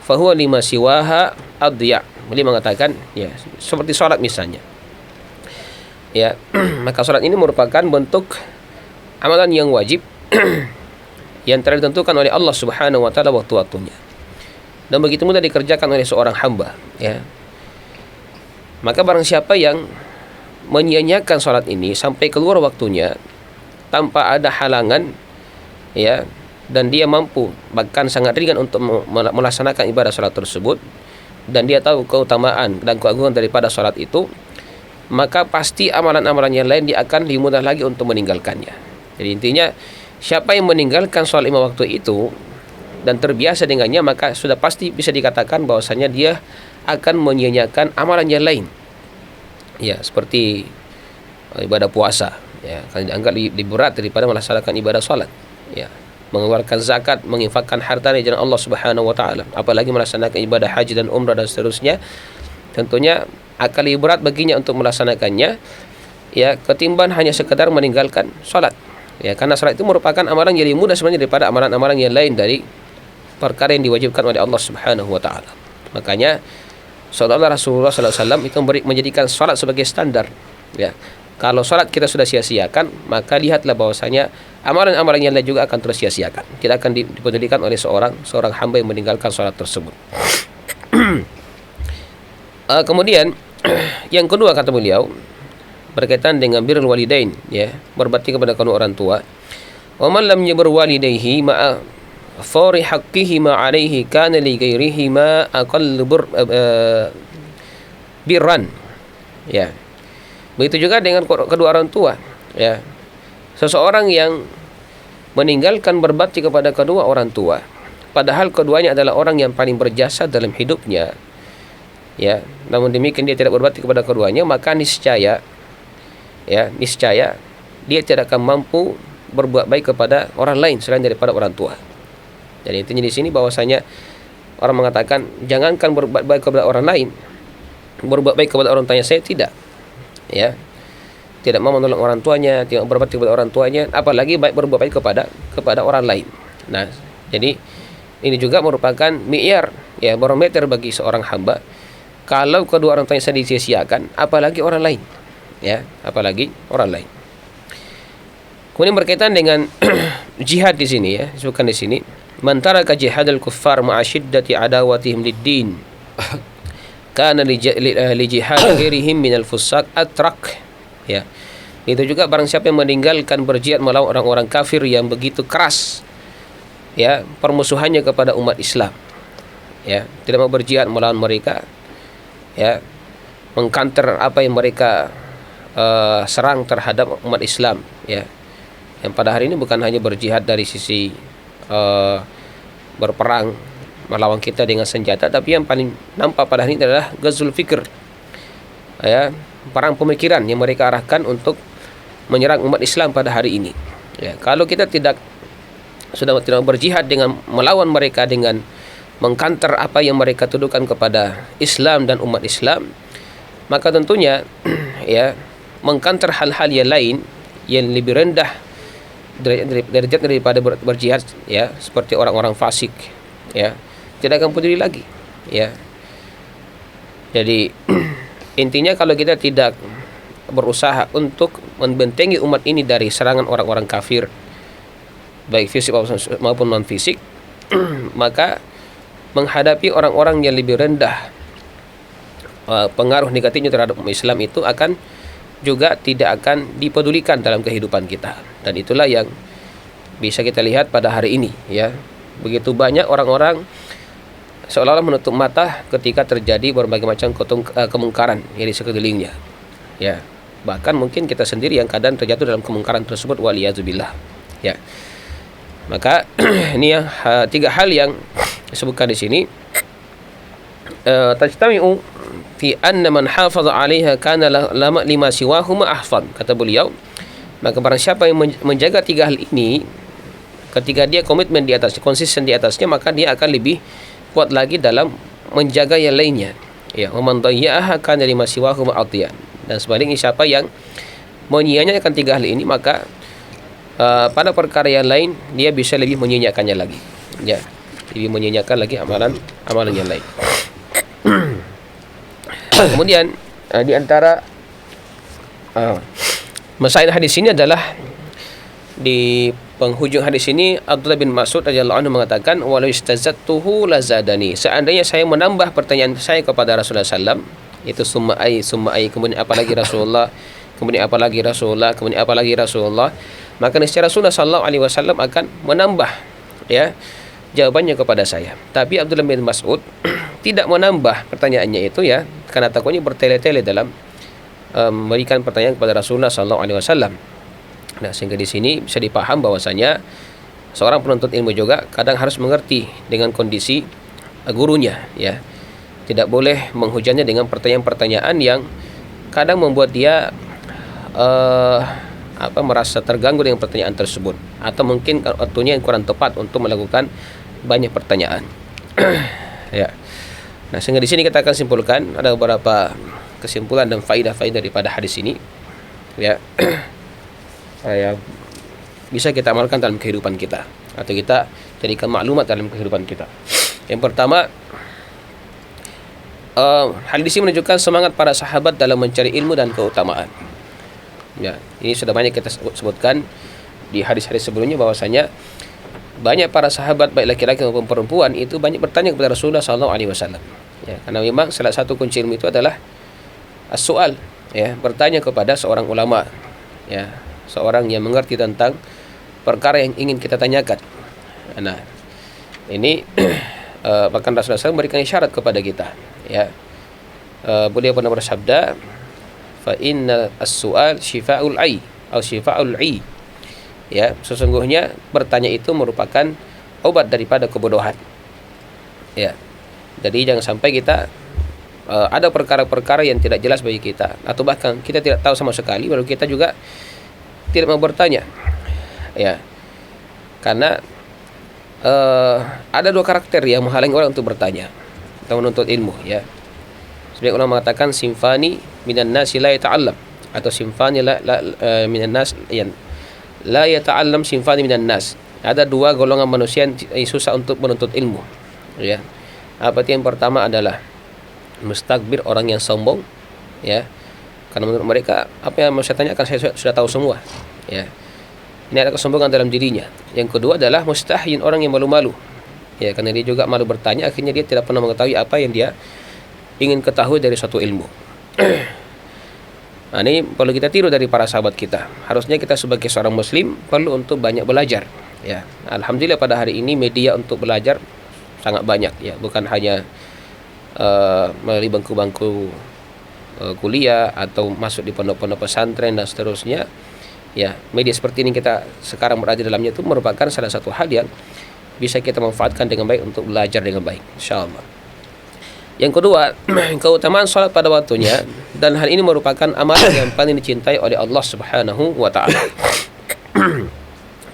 C: fa huwa lima siwaha adya'. Beliau mengatakan, ya, seperti salat misalnya, ya, maka salat ini merupakan bentuk amalan yang wajib yang telah ditentukan oleh Allah Subhanahu wa taala waktu-waktunya, dan begitu mudah dikerjakan oleh seorang hamba, ya. Maka barang siapa yang menyia-nyiakan salat ini sampai keluar waktunya tanpa ada halangan, ya, dan dia mampu bahkan sangat ringan untuk melaksanakan ibadah salat tersebut, dan dia tahu keutamaan dan keagungan daripada salat itu, maka pasti amalan-amalan yang lain dia akan lebih mudah lagi untuk meninggalkannya. Jadi intinya, siapa yang meninggalkan salat 5 waktu itu dan terbiasa dengannya, maka sudah pasti bisa dikatakan bahwasanya dia akan menyia-nyiakan amalan yang lain, ya, seperti ibadah puasa, ya, kan dianggap lebih berat daripada melaksanakan ibadah salat, ya, mengeluarkan zakat, menginfakkan harta di jalan Allah Subhanahu wa taala, apalagi melaksanakan ibadah haji dan umrah dan seterusnya, tentunya akan lebih berat baginya untuk melaksanakannya, ya, ketimbang hanya sekedar meninggalkan salat, ya, karena salat itu merupakan amalan yang lebih mudah sebenarnya daripada amalan-amalan yang lain dari perkara yang diwajibkan oleh Allah Subhanahu wa taala. Makanya saudara Rasulullah SAW itu menjadikan salat sebagai standar, ya. Kalau salat kita sudah sia-siakan, maka lihatlah bahwasanya amalan-amalan yang lain juga akan terus sia-siakan, tidak akan dipedulikan oleh seorang hamba yang meninggalkan salat tersebut. Kemudian yang kedua kata beliau berkaitan dengan birrul walidain, ya, berbakti kepada kedua orang tua. Wa man lam yabir walidayhi ma'a fawri haqqihima alaihi kana li ghairihima aqall birran. Ya. Begitu juga dengan kedua orang tua, ya. Seseorang yang meninggalkan berbakti kepada kedua orang tua, padahal keduanya adalah orang yang paling berjasa dalam hidupnya, ya, namun demikian dia tidak berbakti kepada keduanya, maka niscaya dia tidak akan mampu berbuat baik kepada orang lain selain daripada orang tua. Jadi intinya di sini bahwasanya orang mengatakan jangankan berbuat baik kepada orang lain, berbuat baik kepada orang tuanya saya tidak, ya, tidak mau menolong orang tuanya, tidak berbakti kepada orang tuanya, apalagi baik berbuat baik kepada orang lain. Nah, jadi ini juga merupakan mi'yar, ya, barometer bagi seorang hamba. Kalau kedua orang tuanya saya disia-siakan, apalagi orang lain, ya, apalagi orang lain. Kemudian berkaitan dengan jihad di sini, ya, disebutkan di sini, man taraka jihadal kuffar ma'a syiddati adawatihim lid-din kana li jihad ghairihim minal fusaq atrak, ya. Itu juga barang siapa yang meninggalkan berjihad melawan orang-orang kafir yang begitu keras, ya, permusuhannya kepada umat Islam, ya, tidak mau berjihad melawan mereka, ya, mengkanter apa yang mereka serang terhadap umat Islam, ya, yang pada hari ini bukan hanya berjihad dari sisi berperang melawan kita dengan senjata, tapi yang paling nampak pada hari ini adalah ghazul fikr, ya, perang pemikiran yang mereka arahkan untuk menyerang umat Islam pada hari ini, ya. Kalau kita sudah tidak berjihad dengan melawan mereka dengan mengkanter apa yang mereka tuduhkan kepada Islam dan umat Islam, maka tentunya ya, mengkanter hal-hal yang lain yang lebih rendah derajat daripada berjihad, ya, seperti orang-orang fasik, ya, tidak akan peduli lagi, ya. Jadi intinya kalau kita tidak berusaha untuk membentengi umat ini dari serangan orang-orang kafir baik fisik maupun non fisik, maka menghadapi orang-orang yang lebih rendah pengaruh negatifnya terhadap umat Islam itu juga tidak akan dipedulikan dalam kehidupan kita. Dan itulah yang bisa kita lihat pada hari ini, ya. Begitu banyak orang-orang seolah-olah menutup mata ketika terjadi berbagai macam kemungkaran yang di sekelilingnya, ya. Bahkan mungkin kita sendiri yang kadang terjatuh dalam kemungkaran tersebut, waliyazubillah, ya. Maka ini yang tiga hal yang disebutkan di sini. Tajtami'u fi anna man hafaza 'alaiha kana lima siwahuma ahfad, kata beliau. Maka barang siapa yang menjaga tiga hal ini, ketika dia komitmen di atasnya, konsisten di atasnya, maka dia akan lebih kuat lagi dalam menjaga yang lainnya, ya. Wa man dayya'aha kana lima siwahuma atiyan. Dan sebaliknya siapa yang menyia-nyiakan tiga hal ini, maka pada perkara yang lain dia bisa lebih menyia-nyiakannya lagi, ya, lebih menyia-nyiakan lagi amalan yang lain. Kemudian di antara masail hadis ini adalah di penghujung hadis ini Abdullah bin Mas'ud radhiyallahu anhu mengatakan, walau istazattuhu lazadani, seandainya saya menambah pertanyaan saya kepada Rasulullah SAW, itu summa ai, kemudian apalagi Rasulullah, kemudian apalagi Rasulullah, kemudian apalagi Rasulullah, maka niscaya Rasulullah sallallahu alaihi wasallam akan menambah, ya, jawabannya kepada saya. Tapi Abdullah bin Mas'ud tidak menambah pertanyaannya itu, ya, karena takutnya bertele-tele dalam memberikan pertanyaan kepada Rasulullah sallallahu alaihi wasallam. Nah, sehingga di sini bisa dipaham bahwasanya seorang penuntut ilmu juga kadang harus mengerti dengan kondisi gurunya, ya. Tidak boleh menghujatnya dengan pertanyaan-pertanyaan yang kadang membuat dia merasa terganggu dengan pertanyaan tersebut, atau mungkin waktunya yang kurang tepat untuk melakukan banyak pertanyaan. Ya. Nah, sehingga di sini kita akan simpulkan ada beberapa kesimpulan dan faidah-faidah daripada hadis ini, ya. Ya, bisa kita amalkan dalam kehidupan kita, atau kita jadikan maklumat dalam kehidupan kita. Yang pertama, hadis ini menunjukkan semangat para sahabat dalam mencari ilmu dan keutamaan. Ya, ini sudah banyak kita sebutkan di hadis-hadis sebelumnya bahwasanya banyak para sahabat baik laki-laki maupun perempuan itu banyak bertanya kepada Rasulullah SAW. Ya, karena memang salah satu kunci ilmu itu adalah as-su'al, ya, bertanya kepada seorang ulama, ya, seorang yang mengerti tentang perkara yang ingin kita tanyakan. Nah, Ini bahkan Rasulullah SAW memberikan isyarat kepada kita, ya. Beliau pernah bersabda, fa inna as-su'al syifa'ul ai atau syifa'ul ai. Ya, sesungguhnya bertanya itu merupakan obat daripada kebodohan. Ya. Jadi jangan sampai kita ada perkara-perkara yang tidak jelas bagi kita, atau bahkan kita tidak tahu sama sekali, baru kita juga tidak mau bertanya. Ya. Karena ada dua karakter yang menghalangi orang untuk bertanya atau menuntut ilmu, ya. Sebagian ulama mengatakan simfani minan nasi la yata'allam, atau simfani minan nas yang la yata'allam simfani minan nas. Ada dua golongan manusia yang susah untuk menuntut ilmu, ya. Apa itu? Yang pertama adalah mustakbir, orang yang sombong, ya. Karena menurut mereka apa yang saya tanyakan saya sudah tahu semua, ya. Ini ada kesombongan dalam dirinya. Yang kedua adalah mustahyin, orang yang malu-malu, ya, karena dia juga malu bertanya, akhirnya dia tidak pernah mengetahui apa yang dia ingin ketahui dari suatu ilmu. Nah, ini perlu kita tiru dari para sahabat kita. Harusnya kita sebagai seorang muslim perlu untuk banyak belajar, ya. Alhamdulillah pada hari ini media untuk belajar sangat banyak, ya, bukan hanya melalui bangku-bangku kuliah atau masuk di pondok-pondok pesantren dan seterusnya. Ya, media seperti ini kita sekarang berada dalamnya itu merupakan salah satu hal yang bisa kita manfaatkan dengan baik untuk belajar dengan baik, insyaallah. Yang kedua, keutamaan salat pada waktunya, dan hal ini merupakan amalan yang paling dicintai oleh Allah Subhanahu wa taala.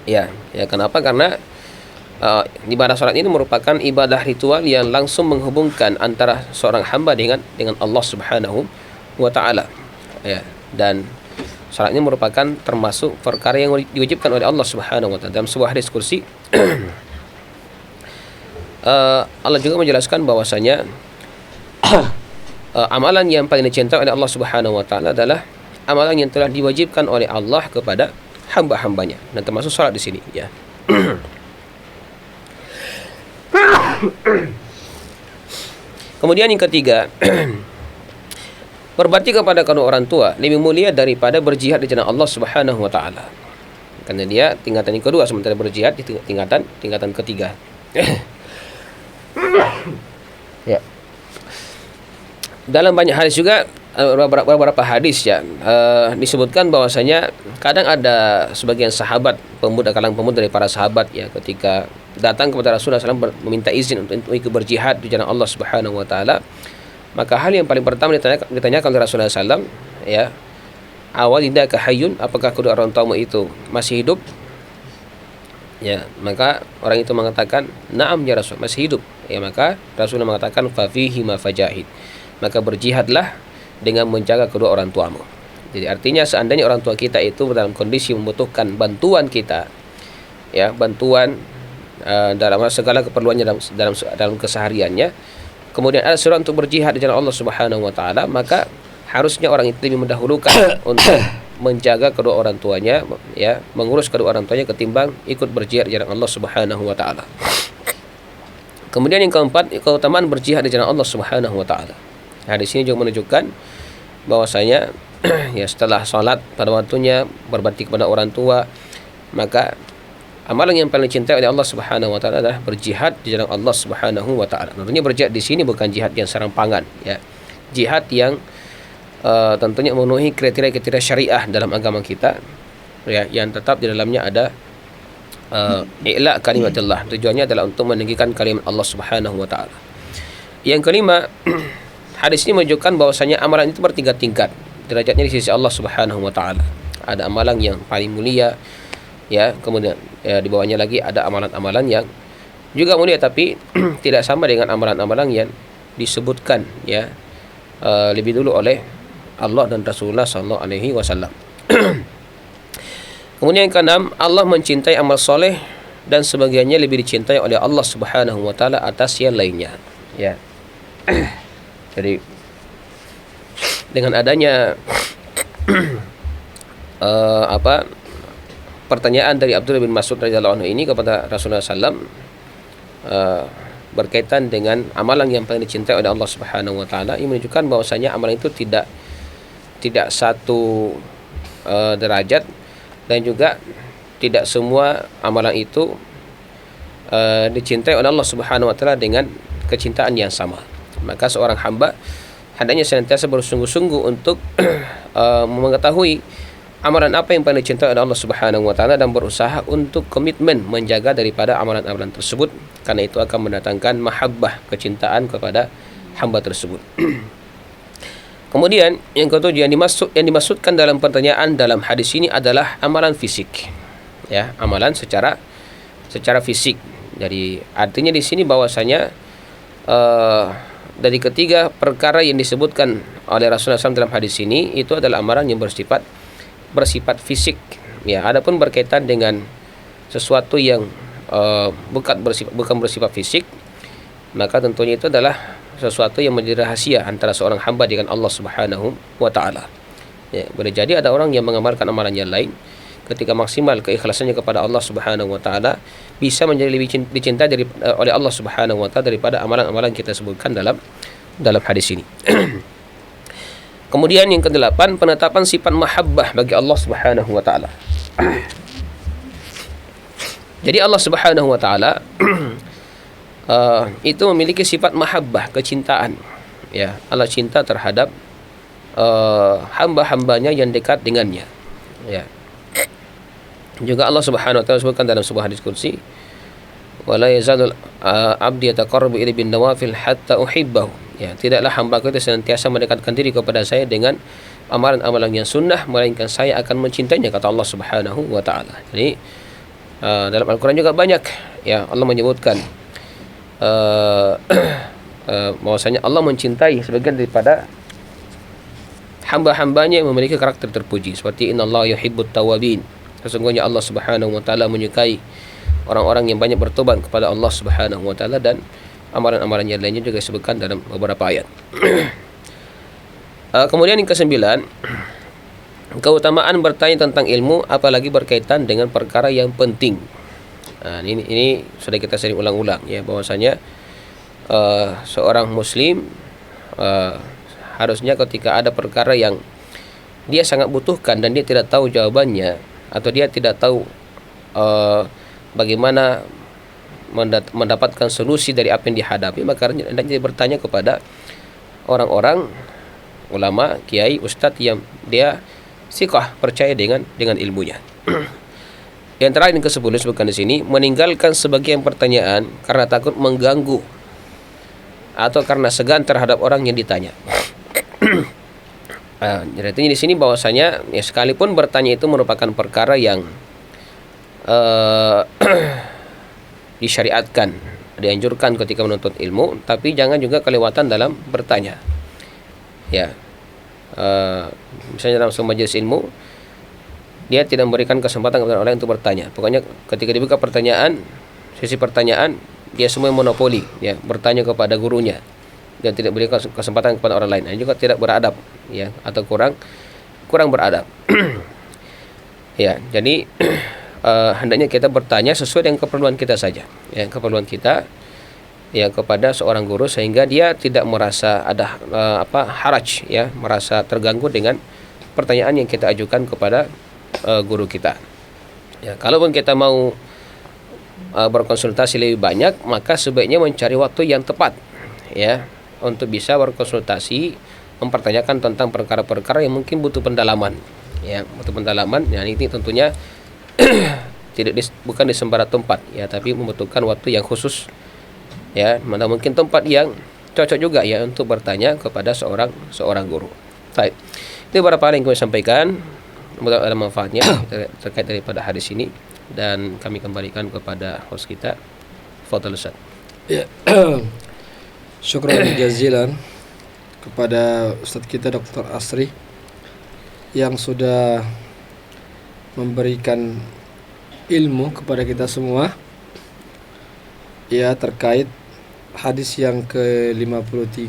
C: Ya, kenapa? Karena ibadah salat ini merupakan ibadah ritual yang langsung menghubungkan antara seorang hamba dengan Allah Subhanahu wa taala. Ya, dan salat ini merupakan termasuk perkara yang diwajibkan oleh Allah Subhanahu wa taala. Dalam sebuah hadis kursi Allah juga menjelaskan bahwasanya amalan yang paling dicintai oleh Allah Subhanahu wa taala adalah amalan yang telah diwajibkan oleh Allah kepada hamba-hambanya, dan termasuk salat di sini, ya. Kemudian yang ketiga, berbakti kepada kedua orang tua lebih mulia daripada berjihad di jalan Allah Subhanahu wa taala. Karena dia tingkatan yang kedua, sementara berjihad di tingkatan ketiga. Ya. Dalam banyak hadis juga, beberapa hadis, ya, disebutkan bahwasanya kadang ada sebagian sahabat, kalangan pemuda dari para sahabat, ya, ketika datang kepada Rasulullah SAW meminta izin untuk ikut berjihad di jalan Allah Subhanahu wa taala, maka hal yang paling pertama ditanyakan oleh Rasulullah SAW, ya, awalidaka hayyun, apakah kedua orang tuamu itu masih hidup? Ya, maka orang itu mengatakan, na'am ya Rasul, masih hidup. Ya, maka Rasulullah mengatakan, fa fihi ma fajahid, maka berjihadlah dengan menjaga kedua orang tuamu. Jadi artinya seandainya orang tua kita itu dalam kondisi membutuhkan bantuan kita, ya, bantuan dalam segala keperluannya dalam kesehariannya, kemudian ada seruan untuk berjihad di jalan Allah Subhanahu wa taala, maka harusnya orang itu lebih mendahulukan untuk menjaga kedua orang tuanya, ya, mengurus kedua orang tuanya ketimbang ikut berjihad di jalan Allah Subhanahu wa taala. Kemudian yang keempat, keutamaan berjihad di jalan Allah Subhanahu wa taala. Nah, di sini juga menunjukkan bahwasanya ya, setelah salat pada waktunya, berbakti kepada orang tua, maka amalan yang paling dicintai oleh Allah Subhanahu wa taala adalah berjihad di jalan Allah Subhanahu wa taala. Tentunya berjihad di sini bukan jihad yang serampangan, ya. Jihad yang tentunya memenuhi kriteria-kriteria syariah dalam agama kita, ya, yang tetap di dalamnya ada i'la kalimatillah. Tujuannya adalah untuk meninggikan kalimat Allah Subhanahu wa taala. Yang kelima, hadis ini menunjukkan bahwasanya amalan itu bertingkat-tingkat derajatnya di sisi Allah Subhanahu wa taala. Ada amalan yang paling mulia, ya, kemudian, ya, di bawahnya lagi ada amalan-amalan yang juga mulia tapi tidak sama dengan amalan-amalan yang disebutkan, ya, lebih dulu oleh Allah dan Rasulullah sallallahu alaihi wasallam. Kemudian yang keenam, Allah mencintai amal soleh dan sebagiannya lebih dicintai oleh Allah Subhanahu wa taala atas yang lainnya, ya. Jadi dengan adanya pertanyaan dari Abdullah bin Mas'ud radhiyallahu anhu ini kepada Rasulullah SAW berkaitan dengan amalan yang paling dicintai oleh Allah Subhanahu wa taala, ini menunjukkan bahwasanya amalan itu tidak satu derajat, dan juga tidak semua amalan itu dicintai oleh Allah Subhanahu wa taala dengan kecintaan yang sama. Maka seorang hamba hendaknya senantiasa bersungguh-sungguh untuk mengetahui amalan apa yang paling dicintai oleh Allah Subhanahu wa taala dan berusaha untuk komitmen menjaga daripada amalan-amalan tersebut, karena itu akan mendatangkan mahabbah, kecintaan kepada hamba tersebut. Kemudian yang ketujuh, yang dimaksudkan dalam pertanyaan dalam hadis ini adalah amalan fisik. Ya, amalan secara fisik. Jadi artinya di sini bahwasanya dari ketiga perkara yang disebutkan oleh Rasulullah SAW dalam hadis ini itu adalah amalan yang bersifat fisik. Ya, adapun berkaitan dengan sesuatu yang bukan bersifat fisik, maka tentunya itu adalah sesuatu yang menjadi rahasia antara seorang hamba dengan Allah Subhanahu wa taala. Ya, boleh jadi ada orang yang mengamalkan amalan yang lain, ketika maksimal keikhlasannya kepada Allah Subhanahu wa taala bisa menjadi lebih dicintai oleh Allah Subhanahu wa taala daripada amalan-amalan kita sebutkan dalam hadis ini. Kemudian yang kedelapan, penetapan sifat mahabbah bagi Allah Subhanahu wa taala. Jadi Allah Subhanahu wa taala itu memiliki sifat mahabbah, kecintaan. Ya, Allah cinta terhadap hamba-hambanya yang dekat dengannya. Ya. Juga Allah Subhanahu wa taala sebutkan dalam sebuah hadis qudsi, wala yazalul abdi yataqarrabu ilayya bin nawafil hatta uhibbahu. Ya, tidaklah hamba-Ku itu senantiasa mendekatkan diri kepada saya dengan amalan-amalan yang sunnah, melainkan saya akan mencintainya, kata Allah Subhanahu wa taala. Jadi dalam Al-Qur'an juga banyak ya Allah menyebutkan bahwasanya Allah mencintai sebagian daripada hamba-hambanya yang memiliki karakter terpuji, seperti innallaha yuhibbut tawwabin. Sesungguhnya Allah Subhanahu wa taala menyukai orang-orang yang banyak bertobat kepada Allah Subhanahu wa taala, dan amalan-amalan yang lainnya juga disebutkan dalam beberapa ayat. Kemudian yang kesembilan, keutamaan bertanya tentang ilmu, apalagi berkaitan dengan perkara yang penting. Ini sudah kita sering ulang-ulang ya, bahwasanya seorang muslim harusnya ketika ada perkara yang dia sangat butuhkan dan dia tidak tahu jawabannya, atau dia tidak tahu bagaimana mendapatkan solusi dari apa yang dihadapi, maka hendaknya bertanya kepada orang-orang ulama, kiai, ustadz yang dia siqah, percaya dengan ilmunya. Yang terakhir yang ke-10 disebutkan di sini, meninggalkan sebagian pertanyaan karena takut mengganggu atau karena segan terhadap orang yang ditanya. Artinya di sini bahwasanya ya, sekalipun bertanya itu merupakan perkara yang disyariatkan, dianjurkan ketika menuntut ilmu, tapi jangan juga kelewatan dalam bertanya. Ya, misalnya dalam sebuah majelis ilmu, dia tidak memberikan kesempatan kepada orang untuk bertanya. Pokoknya ketika dibuka pertanyaan, sesi pertanyaan, dia semua monopoli, ya, bertanya kepada gurunya dan tidak berikan kesempatan kepada orang lain. Dan juga tidak beradab, ya, atau kurang beradab. Ya, jadi hendaknya kita bertanya sesuai dengan keperluan kita saja, ya, keperluan kita ya kepada seorang guru, sehingga dia tidak merasa ada haraj, ya, merasa terganggu dengan pertanyaan yang kita ajukan kepada guru kita. Ya, kalaupun kita mau berkonsultasi lebih banyak, maka sebaiknya mencari waktu yang tepat, ya, untuk bisa berkonsultasi, mempertanyakan tentang perkara-perkara yang mungkin butuh pendalaman, ya, butuh pendalaman. Ya, ini tentunya bukan di sembarang tempat, ya, tapi membutuhkan waktu yang khusus, ya, mana mungkin tempat yang cocok juga, ya, untuk bertanya kepada seorang guru. Baik, itu beberapa hal yang kami sampaikan. Semoga ada manfaatnya terkait daripada hadis ini, dan kami kembalikan kepada host kita, Fadhil Ustaz.
B: Ya. Syukran jazilan kepada Ustaz kita Dr. Asri yang sudah memberikan ilmu kepada kita semua, ya, terkait hadis yang ke-53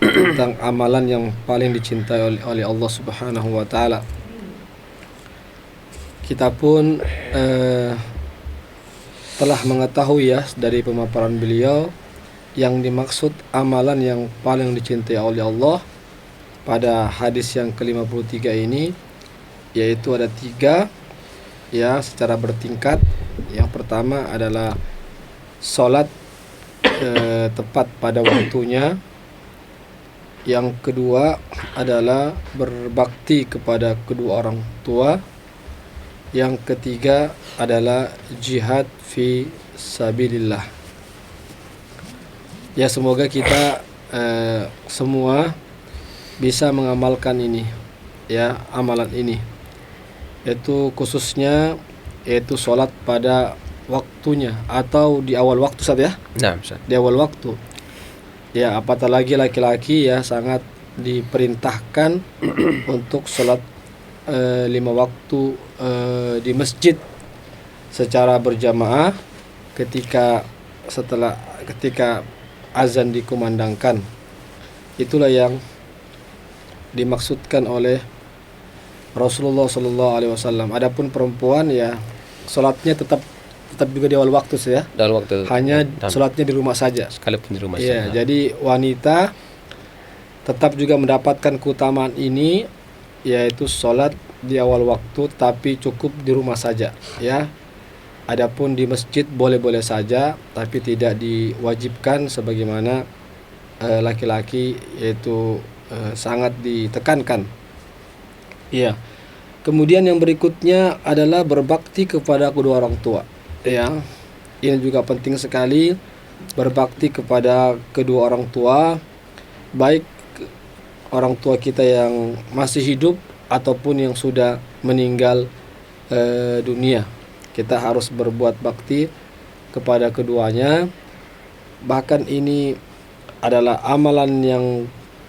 B: tentang amalan yang paling dicintai oleh Allah Subhanahu wa taala. Kita pun telah mengetahui, ya, dari pemaparan beliau yang dimaksud amalan yang paling dicintai oleh Allah pada hadis yang ke-53 ini, yaitu ada 3, ya, secara bertingkat. Yang pertama adalah sholat tepat pada waktunya. Yang kedua adalah berbakti kepada kedua orang tua. Yang ketiga adalah jihad fi sabilillah. Ya, semoga kita semua bisa mengamalkan ini, ya, amalan ini, yaitu khususnya yaitu sholat pada waktunya atau di awal waktu, Ustaz ya.
C: Nah, Ustaz.
B: Di awal waktu. Ya, apatah lagi laki-laki ya sangat diperintahkan untuk sholat 5 waktu di masjid secara berjamaah ketika azan dikumandangkan. Itulah yang dimaksudkan oleh Rasulullah SAW. Adapun perempuan ya sholatnya tetap juga di awal waktu ya.
C: Dalam waktu
B: Hanya sholatnya di rumah saja.
C: Sekalipun di rumah
B: Ya,
C: saja.
B: jadi wanita tetap juga mendapatkan keutamaan ini, yaitu sholat di awal waktu, tapi cukup di rumah saja, ya. Adapun di masjid boleh-boleh saja, tapi tidak diwajibkan sebagaimana laki-laki, yaitu sangat ditekankan. Ya. Kemudian yang berikutnya adalah berbakti kepada kedua orang tua. Ya, ini juga penting sekali, berbakti kepada kedua orang tua, baik orang tua kita yang masih hidup ataupun yang sudah meninggal dunia. Kita harus berbuat bakti kepada keduanya. Bahkan ini adalah amalan yang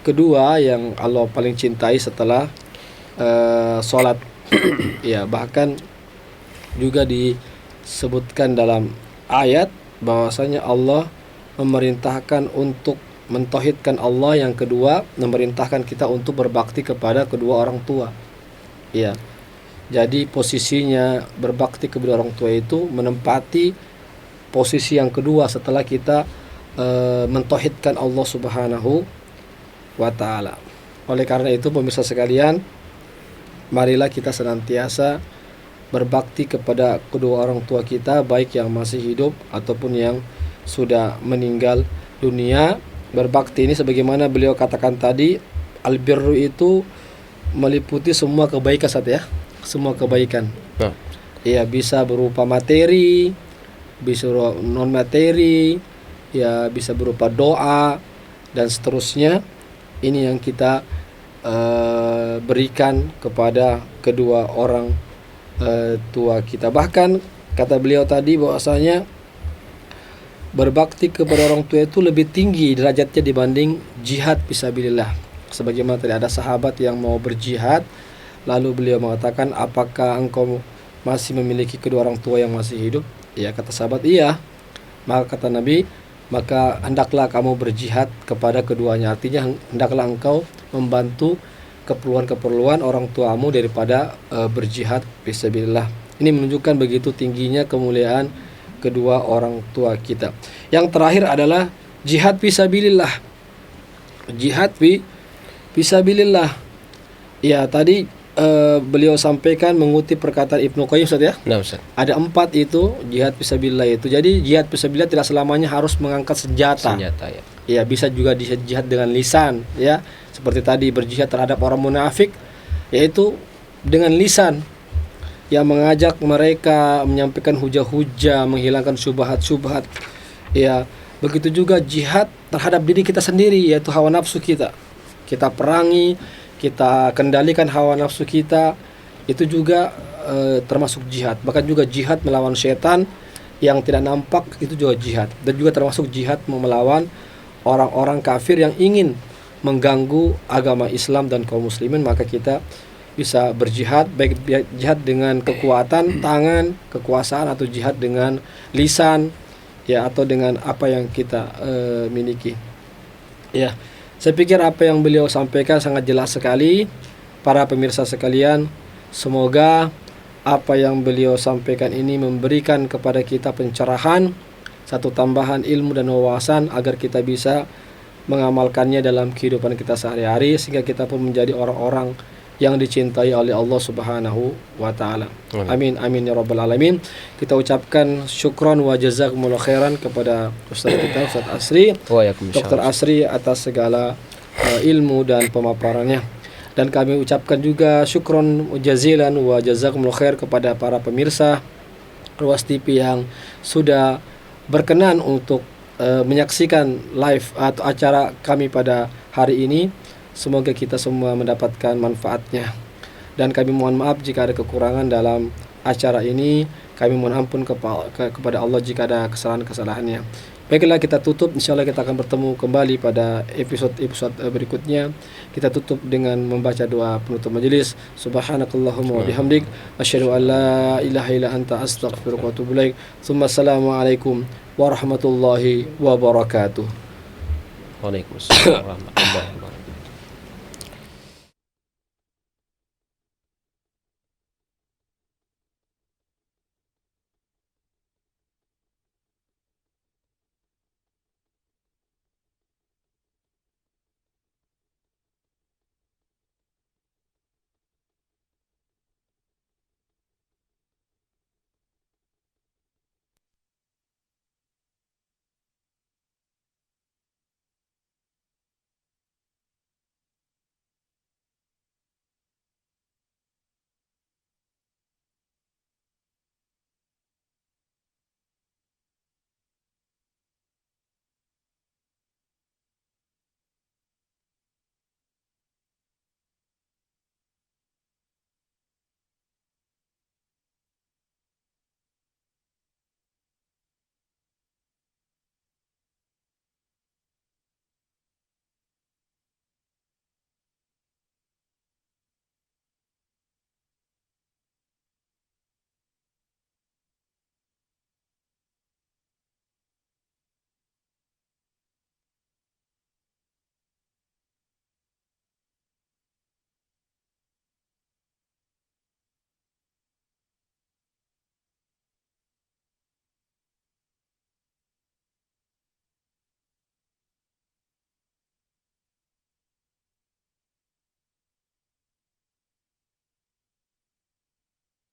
B: kedua yang Allah paling cintai setelah sholat. Ya, bahkan juga disebutkan dalam ayat bahwasanya Allah memerintahkan untuk mentauhidkan Allah. Yang kedua, memerintahkan kita untuk berbakti kepada kedua orang tua. Ya. Jadi posisinya berbakti kepada orang tua itu menempati posisi yang kedua setelah kita mentauhidkan Allah Subhanahu wa taala. Oleh karena itu, pemirsa sekalian, marilah kita senantiasa berbakti kepada kedua orang tua kita, baik yang masih hidup ataupun yang sudah meninggal dunia. Berbakti ini sebagaimana beliau katakan tadi, albirru itu meliputi semua kebaikan, ya, semua kebaikan. Ya, bisa berupa materi, bisa berupa non materi, ya bisa berupa doa dan seterusnya. Ini yang kita berikan kepada kedua orang tua kita. Bahkan kata beliau tadi bahwasanya berbakti kepada orang tua itu lebih tinggi derajatnya dibanding jihad fisabilillah. Sebagaimana tadi ada sahabat yang mau berjihad, lalu beliau mengatakan, apakah engkau masih memiliki kedua orang tua yang masih hidup? Ya, kata sahabat, iya. Maka kata Nabi, maka hendaklah kamu berjihad kepada keduanya. Artinya hendaklah engkau membantu keperluan-keperluan orang tuamu daripada berjihad fisabilillah. Ini menunjukkan begitu tingginya kemuliaan kedua orang tua kita. Yang terakhir adalah jihad fisabilillah. Jihad fisabilillah. Ya, tadi beliau sampaikan mengutip perkataan Ibnu Qayyim, Ustaz ya.
C: Nah, Ustaz.
B: Ada 4 itu jihad fisabilillah itu. Jadi jihad fisabilillah tidak selamanya harus mengangkat senjata.
C: Senjata, ya.
B: Ya, bisa juga jihad dengan lisan, ya. Seperti tadi berjihad terhadap orang munafik, yaitu dengan lisan, yang mengajak mereka menyampaikan hujah-hujah, menghilangkan syubhat-syubhat. Ya, begitu juga jihad terhadap diri kita sendiri, yaitu hawa nafsu kita. Kita perangi, kita kendalikan hawa nafsu kita. Itu juga termasuk jihad. Bahkan juga jihad melawan setan yang tidak nampak, itu juga jihad. Dan juga termasuk jihad melawan orang-orang kafir yang ingin mengganggu agama Islam dan kaum muslimin. Maka kita bisa berjihad, baik jihad dengan kekuatan tangan, kekuasaan, atau jihad dengan lisan, ya, atau dengan apa yang kita miliki. Ya, saya pikir apa yang beliau sampaikan sangat jelas sekali. Para pemirsa sekalian, semoga apa yang beliau sampaikan ini memberikan kepada kita pencerahan, satu tambahan ilmu dan wawasan agar kita bisa mengamalkannya dalam kehidupan kita sehari-hari, sehingga kita pun menjadi orang-orang yang dicintai oleh Allah Subhanahu wa taala. Amin amin ya rabbal alamin. Kita ucapkan syukran wa jazakumullah khairan kepada Ustaz kita Ustaz Asri, Dr. Asri atas segala ilmu dan pemaparannya. Dan kami ucapkan juga syukron jazilan wa jazakumullah khair kepada para pemirsa Ruas TV yang sudah berkenan untuk menyaksikan live atau acara kami pada hari ini. Semoga kita semua mendapatkan manfaatnya. Dan kami mohon maaf jika ada kekurangan dalam acara ini. Kami mohon ampun kepada Allah jika ada kesalahan-kesalahannya. Baiklah, kita tutup. InsyaAllah kita akan bertemu kembali pada episode berikutnya. Kita tutup dengan membaca doa penutup majelis. Subhanakallahumma wa bihamdik asyhadu an la ilaha illa anta astaghfiruka wa atubu ilaik. Assalamualaikum warahmatullahi wabarakatuh.
C: Waalaikumsalam warahmatullahi wabarakatuh.